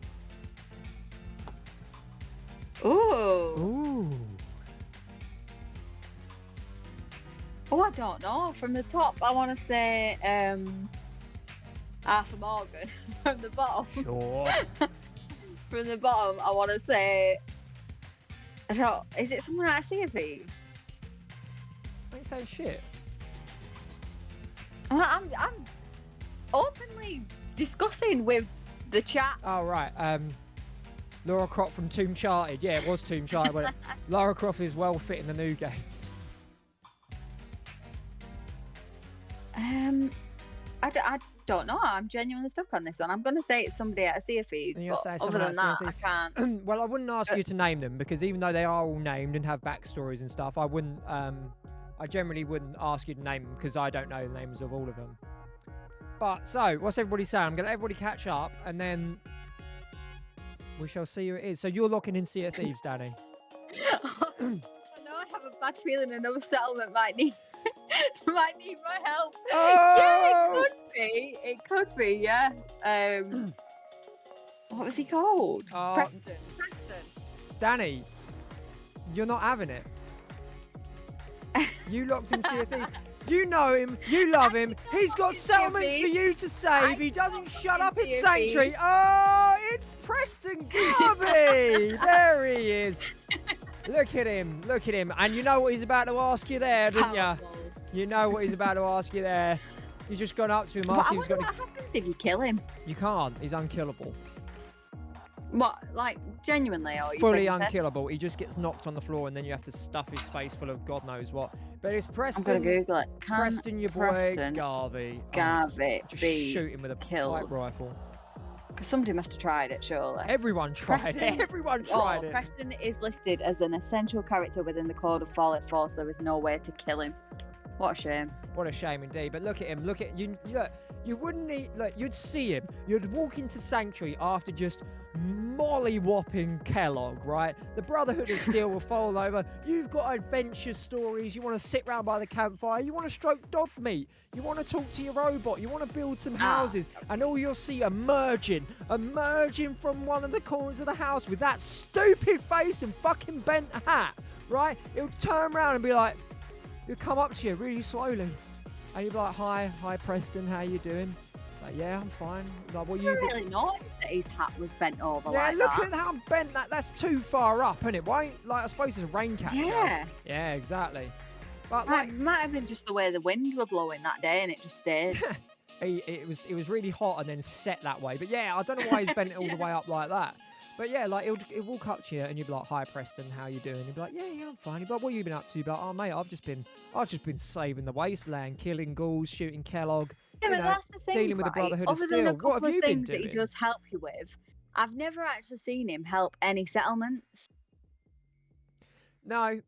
Ooh. Ooh. Oh, I don't know. From the top, I want to say Arthur Morgan. From the bottom. Sure. From the bottom, I want to say. I don't. Is it someone out of Sea of Thieves? I ain't saying shit. I'm openly discussing with the chat. Oh, right. Lara Croft from Tomb Charted. Yeah, it was Tomb Charted. But Lara Croft is well fit in the new games. I don't know. I'm genuinely stuck on this one. I'm going to say it's somebody out of Sea of Thieves. And you'll But say other someone than out that, of Sea of I can't. Well, I wouldn't ask you to name them because even though they are all named and have backstories and stuff, I wouldn't. I generally wouldn't ask you to name them because I don't know the names of all of them. But so, what's everybody saying? I'm going to let everybody catch up and then we shall see who it is. So you're locking in Sea of Thieves, Danny. I know I have a bad feeling another settlement might need my help. Oh! Yeah, it could be, yeah. What was he called? Preston. Danny, you're not having it. You locked in Sea of Thieves. You know him. You love him. He's got settlements for you to save. He doesn't shut up in Sanctuary. Oh, it's Preston Garvey. There he is. Look at him. Look at him. And you know what he's about to ask you there, didn't you? You know what he's about to ask you there. You've just gone up to him, But I asking wonder what happens if you kill him. You can't. He's unkillable. What, like, genuinely? Or you Fully think that- unkillable. He just gets knocked on the floor and then you have to stuff his face full of God knows what. But it's I'm Preston. going to Google it. Can Preston, your boy, Preston Garvey. Garvey Just be shoot him with a killed? pipe rifle. Because somebody must have tried it, surely. Everyone tried Preston- it. Everyone tried it. Preston is listed as an essential character within the Code of Fallout 4, so there is no way to kill him. What a shame. What a shame indeed. But look at him. Look at you. Look, you wouldn't need. Look, you'd see him. You'd walk into Sanctuary after just molly-whopping Kellogg, right? The Brotherhood of Steel will fall over. You've got adventure stories. You want to sit round by the campfire. You want to stroke dog meat. You want to talk to your robot. You want to build some houses. And all you'll see emerging from one of the corners of the house with that stupid face and fucking bent hat, right? He'll turn around and be like, he'll come up to you really slowly. And you'll be like, hi Preston, how you doing? Like, yeah, I'm fine. Like, what I you didn't really notice that his hat was bent over Yeah, like look that. at how bent that's too far up, isn't it? Why? Like, I suppose it's a rain catcher. Yeah. Yeah, exactly. But Like, like, might have been just the way the wind were blowing that day and it just stayed. it was really hot and then set that way. But yeah, I don't know why he's bent it all the way up like that. But yeah, like he'll walk up to you and you'll be like, "Hi, Preston, how you doing?" He'll be like, "Yeah, I'm fine." He'll be like, "What have you been up to?" You'll be like, "Oh, mate, I've just been slaving the wasteland, killing ghouls, shooting Kellogg, Yeah, but that's the thing, dealing with the right? Brotherhood of Other Steel. than a What couple have of you been things that he doing?" does help you with, I've never actually seen him help any settlements. No,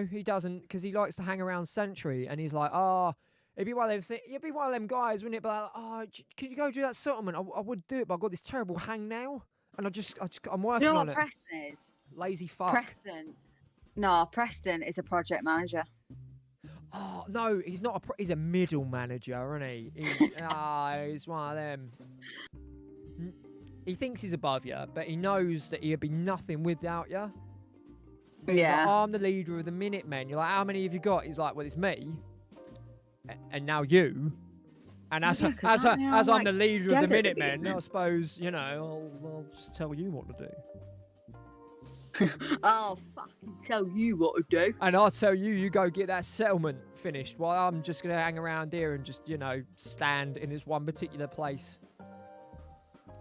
he doesn't, because he likes to hang around Sanctuary, and he's like, it'd be one of them guys, wouldn't it? But like, could you go do that settlement? I would do it, but I've got this terrible hangnail, and I'm working You know on what it. Preston is? Lazy fuck. Preston is a project manager. Oh no, he's not he's a middle manager, isn't he? He's one of them. He thinks he's above you, but he knows that he'd be nothing without you. He's Yeah. like, I'm the leader of the Minutemen. You're like, how many have you got? He's like, well, it's me, and now you. And as Yeah, 'cause I'm like, the leader of the dead at the Minutemen, I beginning. suppose I'll just tell you what to do. I'll fucking tell you what to do. And I'll tell you, you go get that settlement finished while I'm just going to hang around here and just, stand in this one particular place.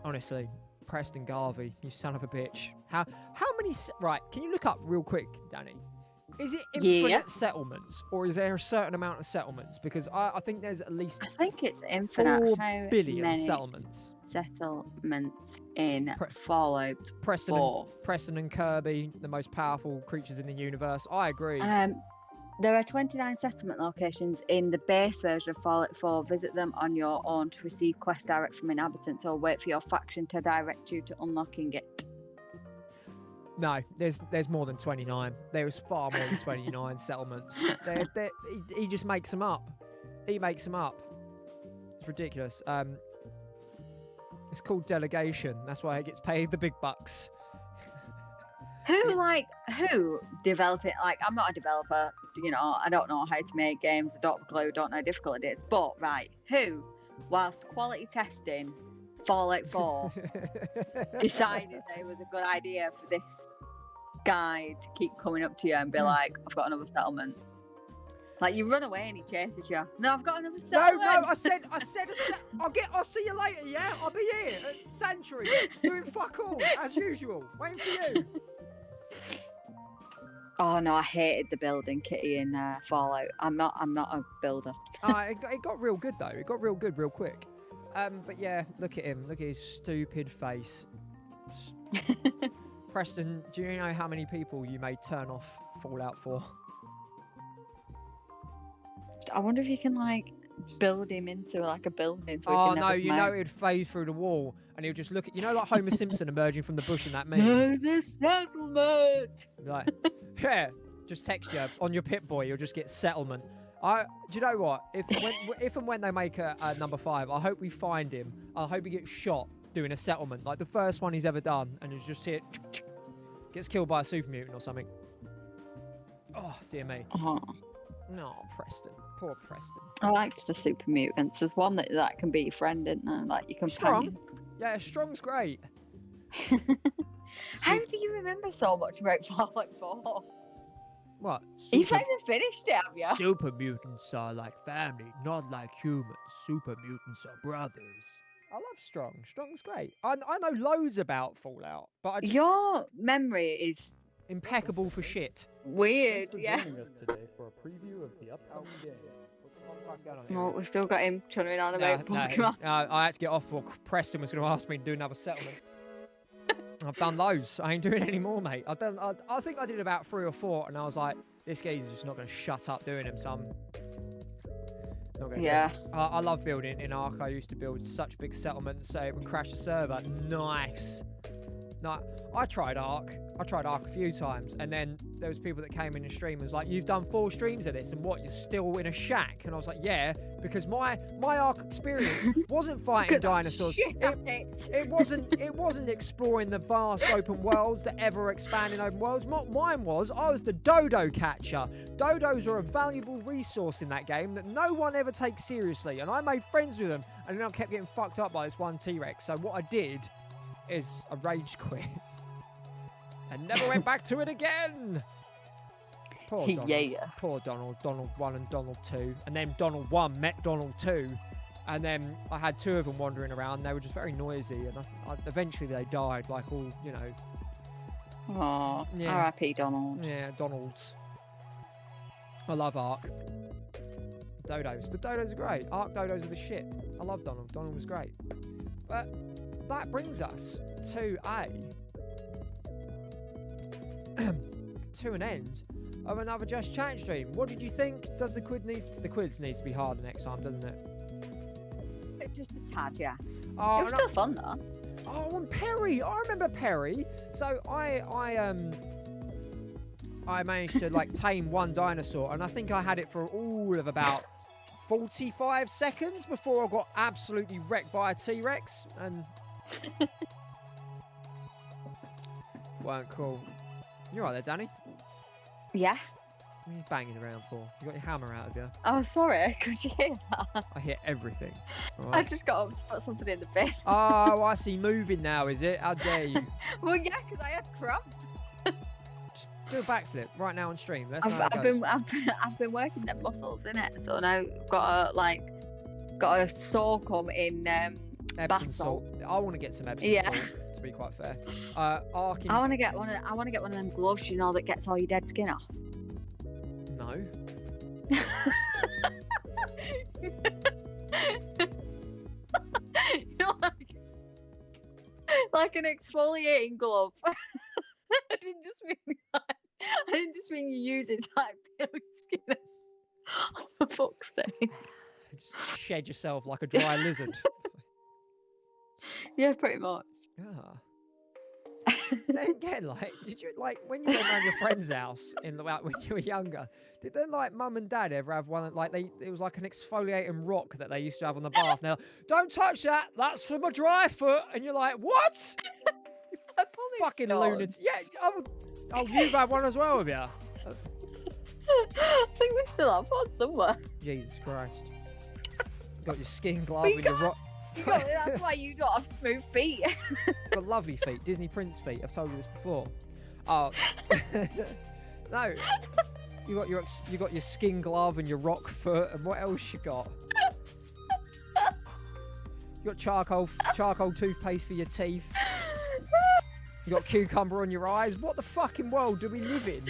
Honestly, Preston Garvey, you son of a bitch. How many... Right, can you look up real quick, Danny? Is it infinite Yeah. settlements, or is there a certain amount of settlements? Because I think there's at least I think it's infinite. 4 How billion many settlements. settlements in Pre- Fallout Preston 4? Preston and Kirby, the most powerful creatures in the universe. I agree. There are 29 settlement locations in the base version of Fallout 4. Visit them on your own to receive quests direct from inhabitants, or wait for your faction to direct you to unlocking it. No, there's more than 29. There is far more than 29 settlements. He just makes them up. He makes them up. It's ridiculous. It's called delegation. That's why he gets paid the big bucks. Who develop it? Like, I'm not a developer, you know, I don't know how to make games, I don't have a clue, don't know how difficult it is. But, right, who, whilst quality testing Fallout 4, decided that it was a good idea for this guy to keep coming up to you and be like, I've got another settlement. Like, you run away and he chases you. No, I've got another settlement. No, I said I'll see you later, yeah? I'll be here at Sanctuary, doing fuck all, as usual, waiting for you. Oh no, I hated the building kitty in Fallout. I'm not a builder. It got real good though. It got real good real quick. But yeah, look at him. Look at his stupid face. Preston, do you know how many people you may turn off Fallout 4? I wonder if you can like build him into like a building. So Oh he can no, never you come know out. it'd phase through the wall and he'll just look at, you know, like Homer Simpson emerging from the bush in that meme. There's a settlement. Like, yeah, just text you on your Pip-Boy, you'll just get settlement. Do you know what? If and when they make a number 5, I hope we find him. I hope he gets shot doing a settlement, like the first one he's ever done, and he's just hit, gets killed by a super mutant or something. Oh dear me. Oh, No, Preston. Poor Preston. I liked the super mutants. There's one that can be your friend, isn't there? Like your companion. Strong. Yeah, Strong's great. How do you remember so much about Fallout 4? What? You've not even finished it, have you? Super mutants are like family, not like humans. Super mutants are brothers. I love Strong. Strong's great. I know loads about Fallout, but I just Your memory is impeccable for shit. weird, Thanks for yeah. joining us today for a preview of the upcoming game. What the fuck's going on here? Well, we've still got him chumming on No, about Pokemon. I had to get off before Preston was going to ask me to do another settlement. I've done loads. I ain't doing any more, mate. I think I did about 3 or 4, and I was like, this geezer's just not going to shut up doing them. So I'm not going to. Yeah. I love building in Ark. I used to build such big settlements, so it would crash the server. Nice. No, I tried Ark a few times, and then there was people that came in and stream and was like, you've done 4 streams of this, and what, you're still in a shack? And I was like, yeah, because my Ark experience wasn't fighting dinosaurs. It wasn't exploring the vast open worlds, the ever expanding open worlds. What mine was, I was the dodo catcher. Dodos are a valuable resource in that game that no one ever takes seriously, and I made friends with them, and then I kept getting fucked up by this one T-Rex. So what I did is a rage quit and never went back to it again. Poor Donald. Yeah. Poor Donald. Donald 1 and Donald 2. And then Donald 1 met Donald 2. And then I had 2 of them wandering around. They were just very noisy. And eventually they died, like all, you know. Oh, Yeah. R.I.P. Donald. Yeah, Donalds. I love Ark. Dodos. The dodos are great. Ark dodos are the shit. I love Donald. Donald was great. But that brings us to an end of another Just Chat stream. What did you think? Does the quiz needs to be harder next time, doesn't it? Just a tad, yeah. Oh, It was still fun though. Oh, and Perry. I remember Perry. So I managed to like tame one dinosaur, and I think I had it for all of about 45 seconds before I got absolutely wrecked by a T-Rex, and weren't cool. You're right there, Danny. Yeah. What are you banging around for? You got your hammer out of you. Oh, sorry. Could you hear that? I hear everything. All I right. just got up to put something in the bin. Oh, I see. Moving now, is it? How dare you? Well, yeah, because I had cramp. Just do a backflip right now on stream. Let's know I've, how it I've goes. been working them muscles in it, so now got a soak them in Epsom bath salt. I want to get some Epsom Yeah. salt. To be quite fair. Ark in I want to get one of them gloves, you know, that gets all your dead skin off. know. You're like an exfoliating glove. I didn't just mean you use it to like peel your skin. Oh, for fuck's sake. Just shed yourself like a dry lizard. Yeah, pretty much. Yeah. Then again, like, did you like when you went around your friend's house in the when you were younger? Did then like mum and dad ever have one like it was like an exfoliating rock that they used to have on the bath? Now, don't touch that. That's for my dry foot. And you're like, what? I probably Fucking don't. lunatic. Yeah. Oh, you've had one as well, have you? I think we still have one somewhere. Jesus Christ. You got your skin glove and your rock. That's why you don't have smooth feet. Got lovely feet, Disney Prince feet. I've told you this before. Oh, no. You got your skin glove and your rock foot, and what else you got? You got charcoal toothpaste for your teeth. You got cucumber on your eyes. What the fucking world do we live in?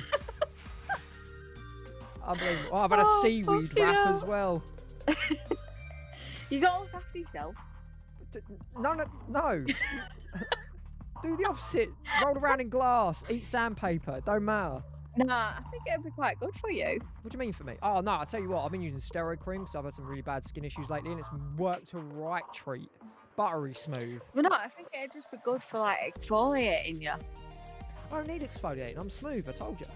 Unbelievable. Oh, I've had a seaweed wrap as well. You gotta look after yourself. No. Do the opposite. Roll around in glass. Eat sandpaper. Don't matter. Nah, I think it'd be quite good for you. What do you mean for me? Oh, no, I'll tell you what. I've been using steroid cream because I've had some really bad skin issues lately, and it's worked a right treat. Buttery smooth. Well, no, I think it'd just be good for, like, exfoliating you. I don't need exfoliating. I'm smooth, I told you.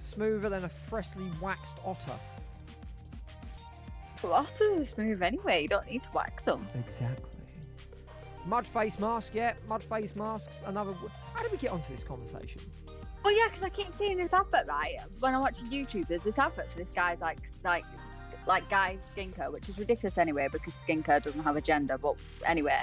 Smoother than a freshly waxed otter. Well, otters are smooth anyway. You don't need to wax them. Exactly. Mud face mask, yeah. Mud face masks. Another. How did we get onto this conversation? Well, yeah, because I keep seeing this advert, right? When I watch YouTube, there's this advert for this guy's like guy skincare, which is ridiculous anyway because skincare doesn't have a gender. But anyway,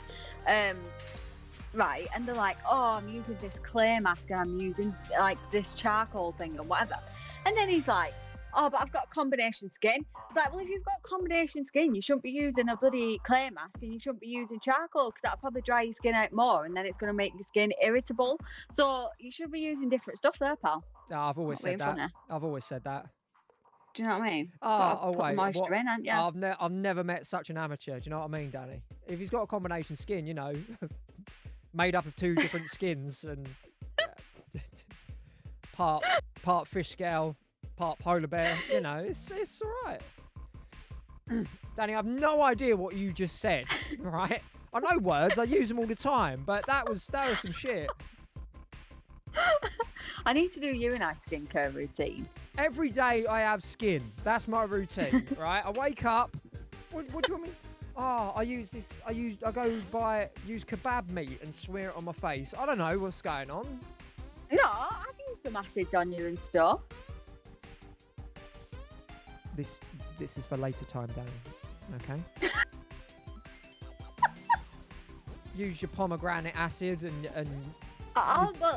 right, and they're like, oh, I'm using this clay mask and I'm using like this charcoal thing and whatever. And then he's like, oh, but I've got combination skin. It's like, well, if you've got combination skin, you shouldn't be using a bloody clay mask and you shouldn't be using charcoal because that'll probably dry your skin out more and then it's going to make your skin irritable. So you should be using different stuff there, pal. No, I've always said that. I've always said that. Do you know what I mean? Oh, wait. Moisture in, haven't you? I've never met such an amateur. Do you know what I mean, Danny? If he's got a combination skin, you know, made up of two different skins and part fish scale, part polar bear, you know, it's all right. Danny, I have no idea what you just said, right? I know words, I use them all the time, but that was some shit. I need to do you and I skincare routine. Every day I have skin. That's my routine, right? I wake up. What do you want me? Oh, I use kebab meat and smear it on my face. I don't know what's going on. No, I've used some acids on you and stuff. This is for later time, Danny. Okay. Use your pomegranate acid and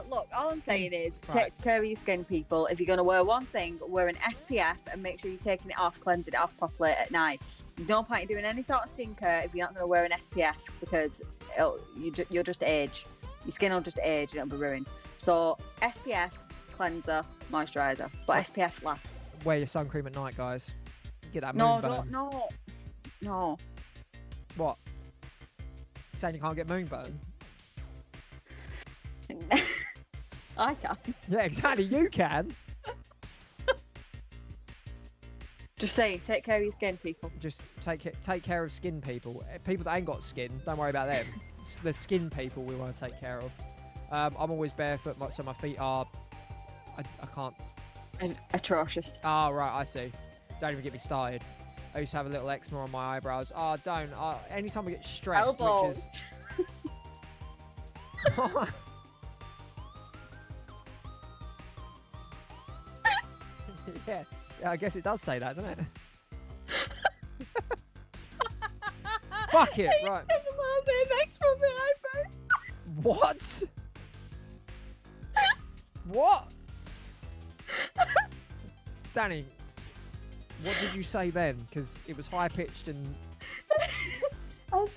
Look, all I'm saying is take care of your skin, people. If you're going to wear one thing, wear an SPF and make sure you're taking it off, cleansing it off properly at night. No point in doing any sort of skincare if you're not going to wear an SPF because you'll just age. Your skin will just age and it'll be ruined. So SPF, cleanser, moisturiser, but SPF last. Wear your sun cream at night, guys. Get that moon burn. No. What? Saying you can't get moon burn? I can. Yeah, exactly. You can. Just saying, take care of your skin, people. Just take care of skin people. People that ain't got skin, don't worry about them. It's the skin people we want to take care of. I'm always barefoot, so my feet are. I can't. Atrocious. Oh, right, I see. Don't even get me started. I used to have a little eczema on my eyebrows. Oh, don't. Anytime I get stressed, Elbows. which is. Yeah, I guess it does say that, doesn't it? Fuck it, right. I have a little bit of eczema on my eyebrows. What? What? Danny, what did you say then? Because it was high pitched and. I was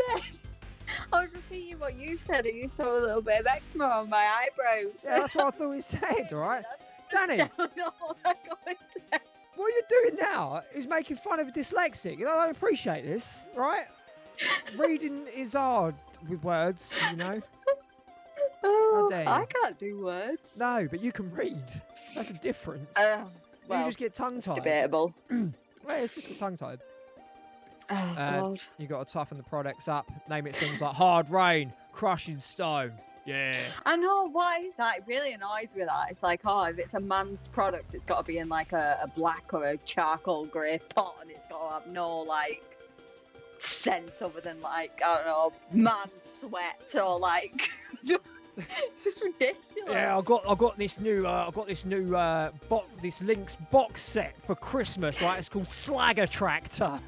repeating what you said. I used to have a little bit of eczema on my eyebrows. Yeah, that's what I thought he said, alright? Danny, Definitely not what they're going to say. what you're doing now is making fun of a dyslexic. I don't appreciate this, right? Reading is hard with words, you know. Oh, dare you. I can't do words. No, but you can read. That's a difference. Well, you just get tongue-tied. debatable. Well, it's just get tongue-tied. Oh, God. You got to toughen the products up. Name it things like hard rain, crushing stone. Yeah. I know, what is that? It really annoys me that. It's like, oh, if it's a man's product, it's got to be in like a black or a charcoal grey pot, and it's got to have no like scent other than like, I don't know, man sweat or like it's just ridiculous. Yeah, I got this new this Lynx box set for Christmas, right? It's called Slagger Tractor.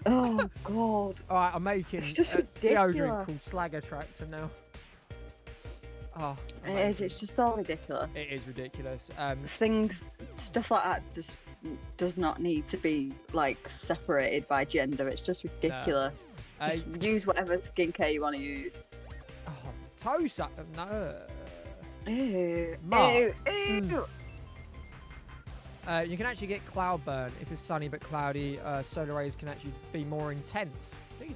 Oh God. Alright, I'm making It's just deodorant ridiculous. called Slagger Tractor now. Oh, It is, it's just so ridiculous. it is ridiculous. Stuff like that just does not need to be like separated by gender. It's just ridiculous. Just use whatever skincare you want to use. Toe suck. No. Ew. Mark. Ew. Ew. You can actually get cloud burn if it's sunny but cloudy. Solar rays can actually be more intense. Jesus.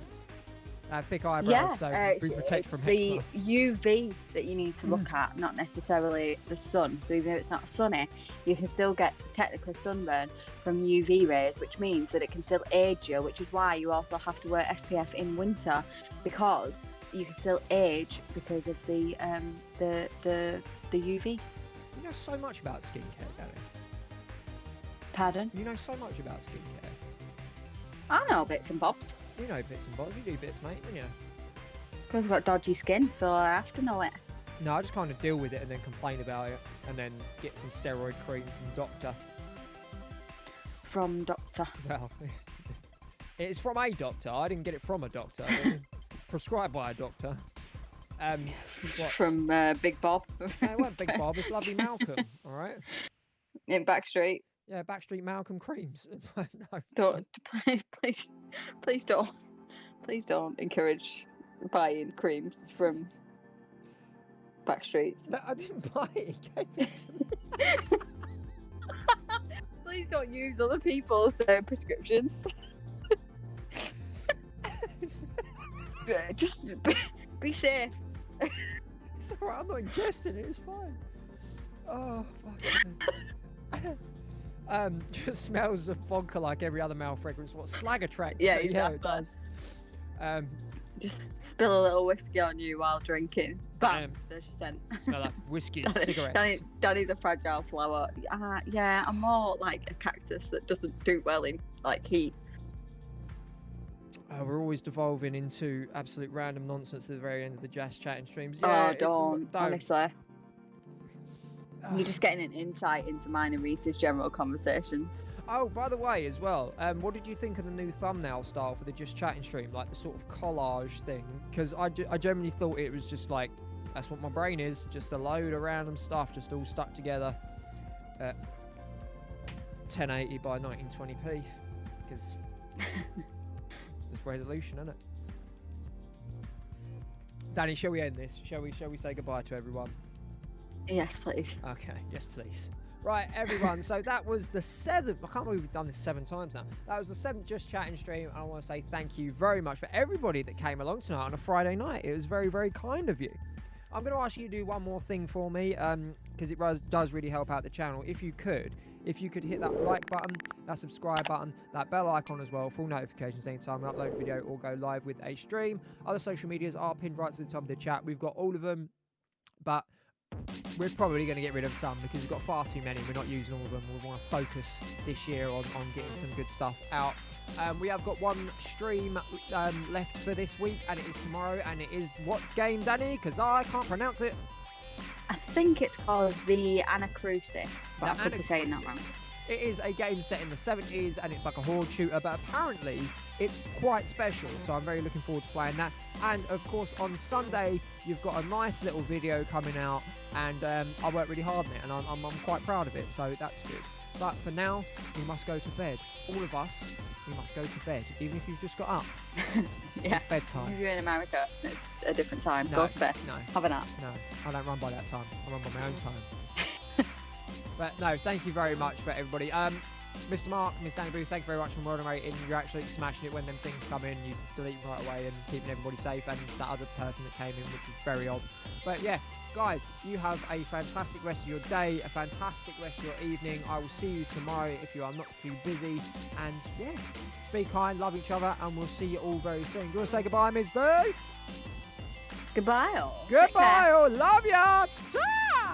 Thick eyebrows, so we protect from the eczema. UV that you need to look at, not necessarily the sun. So even if it's not sunny, you can still get technically sunburn from UV rays, which means that it can still age you, which is why you also have to wear SPF in winter, because you can still age because of the UV. You know so much about skincare, Danny. Pardon? You know so much about skincare. I know bits and bobs. You know bits and bobs. You do bits, mate, don't you? Because I've got dodgy skin, so I have to know it. No, I just kind of deal with it and then complain about it and then get some steroid cream from doctor. From doctor. Well, it's from a doctor. I didn't get it from a doctor. It was prescribed by a doctor. From Big Bob. No, it wasn't Big Bob. It's lovely Malcolm. All right. In Backstreet. Yeah, Backstreet Malcolm creams. No. Don't please don't encourage buying creams from Backstreets. No, I didn't buy it. He gave it to me. Please don't use other people's prescriptions. Just be safe. It's alright. I'm not ingesting it. It's fine. Oh, fuck. Just smells of vodka like every other male fragrance. What Slagger Tractor? Yeah, Yeah, exactly. it does. Just spill a little whiskey on you while drinking. Bam! There's your scent. Smell like whiskey and cigarettes. Danny's a fragile flower. Yeah, I'm more like a cactus that doesn't do well in like heat. We're always devolving into absolute random nonsense at the very end of the Jazz chatting streams. Oh, Yeah, don't. Honestly. You're just getting an insight into mine and Reese's general conversations. Oh, by the way, as well, what did you think of the new thumbnail style for the Just Chatting stream? Like the sort of collage thing? Because I generally thought it was just like, that's what my brain is. Just a load of random stuff just all stuck together at 1080 by 1920p. Because it's resolution, isn't it? Danny, shall we end this? Shall we say goodbye to everyone? Yes, please. Okay, yes please. Right, everyone, so that was the 7th, I can't believe we've done this 7 times now. That was the 7th Just Chatting stream. I want to say thank you very much for everybody that came along tonight on a Friday night. It was very, very kind of you. I'm going to ask you to do one more thing for me, because it does really help out the channel. If you could hit that like button, that subscribe button, that bell icon as well for all notifications anytime I upload a video or go live with a stream. Other social medias are pinned right to the top of the chat. We've got all of them, but we're probably going to get rid of some because we've got far too many. We're not using all of them. We want to focus this year on getting some good stuff out. We have got one stream left for this week, and it is tomorrow. And it is what game, Danny? Because I can't pronounce it. I think it's called the Anacrusis, but I could be saying that wrong. It is a game set in the 70s, and it's like a horde shooter, but apparently it's quite special, so I'm very looking forward to playing that. And of course, on Sunday, you've got a nice little video coming out, and I worked really hard on it, and I'm quite proud of it, so that's good. But for now, we must go to bed. All of us, we must go to bed, even if you've just got up. Yeah. It's bedtime. If you're in America, it's a different time. No, Go to bed. no. Have a nap. No, I don't run by that time. I run by my own time. But no, thank you very much for everybody. Mr. Mark, Miss Danny Boo, thank you very much for moderating. You're absolutely smashing it when them things come in. You delete right away and keeping everybody safe, and that other person that came in, which is very odd. But yeah, guys, you have a fantastic rest of your day, a fantastic rest of your evening. I will see you tomorrow if you are not too busy. And yeah, be kind, love each other, and we'll see you all very soon. Do you want to say goodbye, Miss Boo? Goodbye all. Goodbye all. Love ya. Ta-ta!